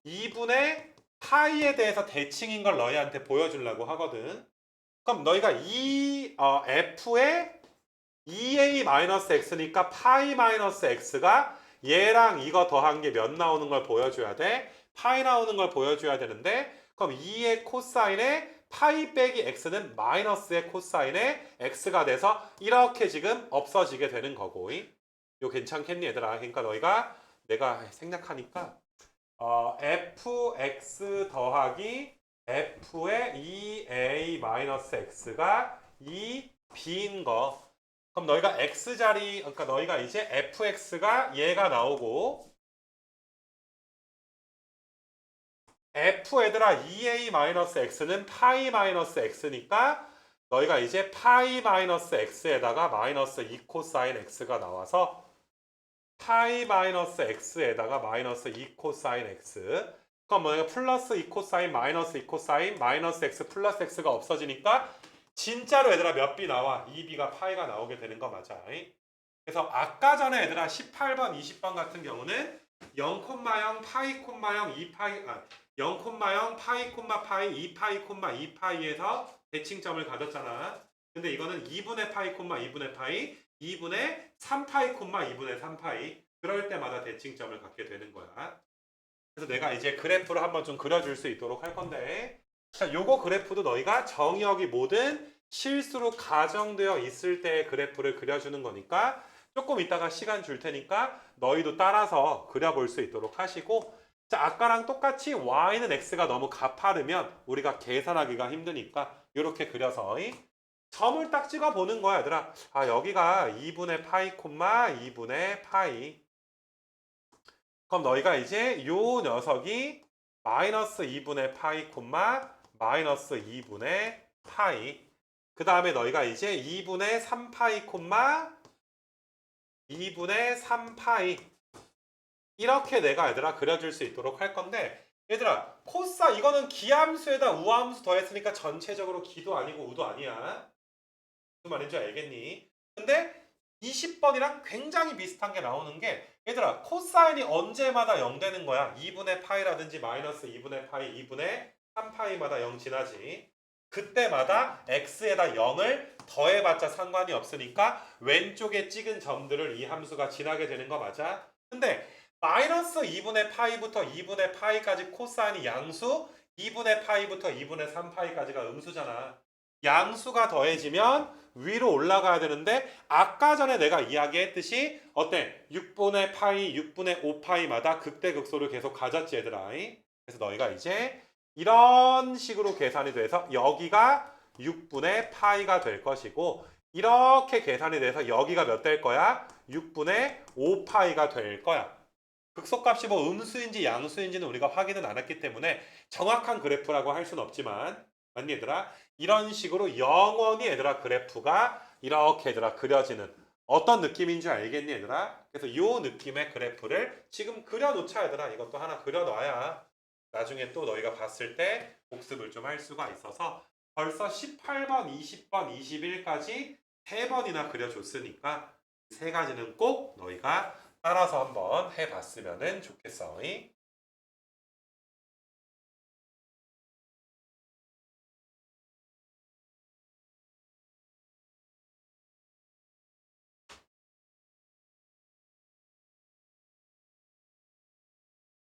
2분의 파이에 대해서 대칭인 걸 너희한테 보여주려고 하거든. 그럼 너희가 이 f의 2a-x니까 파이-x가 얘랑 이거 더한 게 몇 나오는 걸 보여줘야 돼? 파이 나오는 걸 보여줘야 되는데 그럼 2의 코사인에 파이 빼기 x는 마이너스의 코사인에 x가 돼서 이렇게 지금 없어지게 되는 거고 이거 괜찮겠니 얘들아? 그러니까 너희가 내가 생략하니까 fx 더하기 f의 2a-x가 2b인 거 그럼 너희가 x자리 그러니까 너희가 이제 fx가 얘가 나오고 f 얘들아 2a-x는 파이-x니까 너희가 이제 파이-x에다가 마이너스 2 코사인 x가 나와서 파이-x에다가 마이너스 2 코사인 x 그럼 뭐야 플러스 2 코사인 마이너스 2 코사인 마이너스 x 플러스 x가 없어지니까 진짜로 얘들아 몇 b 나와? 2b가 파이가 나오게 되는 거 맞아. 그래서 아까 전에 얘들아 18번, 20번 같은 경우는 0, 0 파이, 0 2파이 0, 0 파이, 파이 2파이, 2파이에서 대칭점을 가졌잖아. 근데 이거는 2분의 파이, 2분의 파이 2분의 3파이, 2분의 3파이 그럴 때마다 대칭점을 갖게 되는 거야. 그래서 내가 이제 그래프를 한번 좀 그려줄 수 있도록 할 건데 자, 요거 그래프도 너희가 정의역이 뭐든 실수로 가정되어 있을 때의 그래프를 그려주는 거니까 조금 이따가 시간 줄 테니까 너희도 따라서 그려볼 수 있도록 하시고 자, 아까랑 똑같이 y는 x가 너무 가파르면 우리가 계산하기가 힘드니까 이렇게 그려서 점을 딱 찍어 보는 거야 얘들아. 아 여기가 2분의 파이, 2분의 파이 그럼 너희가 이제 요 녀석이 마이너스 2분의 파이, 마이너스 2분의 파이 그 다음에 너희가 이제 2분의 3파이, 2분의 3파이 이렇게 내가 얘들아 그려줄 수 있도록 할 건데 얘들아 코사 이거는 기함수에다 우함수 더했으니까 전체적으로 기도 아니고 우도 아니야. 무슨 말인지 알겠니? 근데 20번이랑 굉장히 비슷한 게 나오는 게 얘들아 코사인이 언제마다 0 되는 거야? 2분의 파이라든지 마이너스 2분의 파이, 2분의 3파이마다 0 지나지. 그때마다 x에다 0을 더해봤자 상관이 없으니까 왼쪽에 찍은 점들을 이 함수가 지나게 되는 거 맞아? 근데 마이너스 2분의 파이부터 2분의 파이까지 코사인이 양수 2분의 파이부터 2분의 3파이까지가 음수잖아. 양수가 더해지면 위로 올라가야 되는데 아까 전에 내가 이야기했듯이 어때? 6분의 파이, 6분의 5파이마다 극대극소를 계속 가졌지 얘들아. 그래서 너희가 이제 이런 식으로 계산이 돼서 여기가 6분의 파이가 될 것이고 이렇게 계산이 돼서 여기가 몇 될 거야? 6분의 5파이가 될 거야. 극소값이 뭐 음수인지 양수인지는 우리가 확인은 안 했기 때문에 정확한 그래프라고 할 수는 없지만 맞니 얘들아? 이런 식으로 영원히 얘들아 그래프가 이렇게 얘들아 그려지는 어떤 느낌인 줄 알겠니 얘들아? 그래서 이 느낌의 그래프를 지금 그려놓자 얘들아. 이것도 하나 그려놔야 나중에 또 너희가 봤을 때 복습을 좀 할 수가 있어서 벌써 18번, 20번, 21까지 3번이나 그려줬으니까 세 가지는 꼭 너희가 따라서 한번 해봤으면 좋겠어.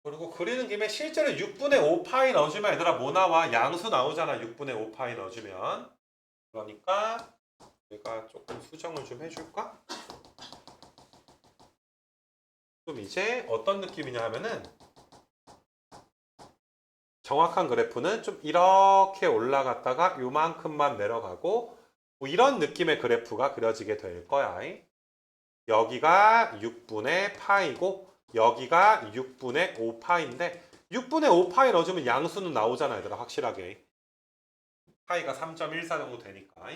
그리고 그리는 김에 실제로 6분의 5파이 넣어주면 얘들아 뭐 나와? 양수 나오잖아. 6분의 5파이 넣어주면. 그러니까 내가 조금 수정을 좀 해줄까? 좀 이제 어떤 느낌이냐 하면은 정확한 그래프는 좀 이렇게 올라갔다가 요만큼만 내려가고 뭐 이런 느낌의 그래프가 그려지게 될 거야. 여기가 6분의 파이고 여기가 6분의 5파인데 6분의 5파이 넣어주면 양수는 나오잖아 얘들아 확실하게. 파이가 3.14 정도 되니까.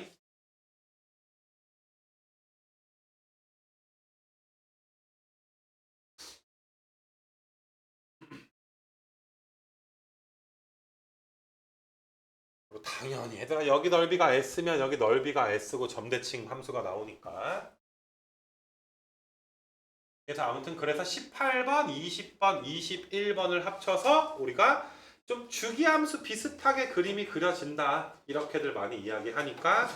당연히 얘들아 여기 넓이가 S면 여기 넓이가 S고 점대칭 함수가 나오니까. 그래서 아무튼 그래서 18번, 20번, 21번을 합쳐서 우리가 좀 주기함수 비슷하게 그림이 그려진다 이렇게들 많이 이야기하니까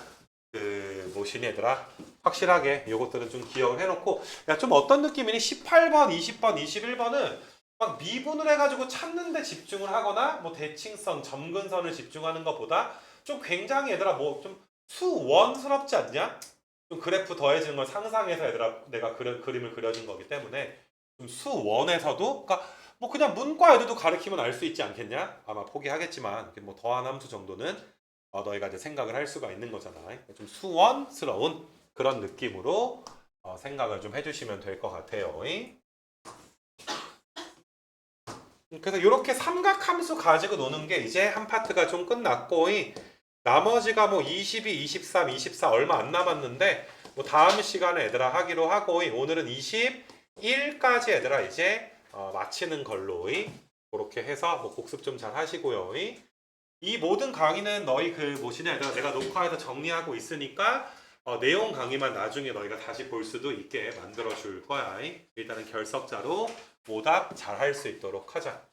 그 뭐시니 얘들아 확실하게 요것들은 좀 기억을 해놓고 야 좀 어떤 느낌이니 18번, 20번, 21번은 막 미분을 해가지고 찾는데 집중을 하거나 뭐 대칭성, 점근선을 집중하는 것보다 좀 굉장히 얘들아 뭐 좀 수원스럽지 않냐? 좀 그래프 더해지는 걸 상상해서 얘들아 내가 그림을 그려준 거기 때문에 좀 수원에서도 그러니까 뭐 그냥 문과 애들도 가르치면 알 수 있지 않겠냐? 아마 포기하겠지만 뭐 더한 함수 정도는 너희가 이제 생각을 할 수가 있는 거잖아. 좀 수원스러운 그런 느낌으로 생각을 좀 해주시면 될 것 같아요. 그래서 이렇게 삼각함수 가지고 노는 게 이제 한 파트가 좀 끝났고 나머지가 뭐 22, 23, 24 얼마 안 남았는데 뭐 다음 시간에 얘들아 하기로 하고 오늘은 21까지 얘들아 이제 마치는 걸로 그렇게 해서 뭐 복습 좀 잘 하시고요. 이 모든 강의는 너희 그 뭐시냐 얘들아 내가 녹화해서 정리하고 있으니까 내용 강의만 나중에 너희가 다시 볼 수도 있게 만들어 줄 거야. 일단은 결석자로 오답 잘 할 수 있도록 하자.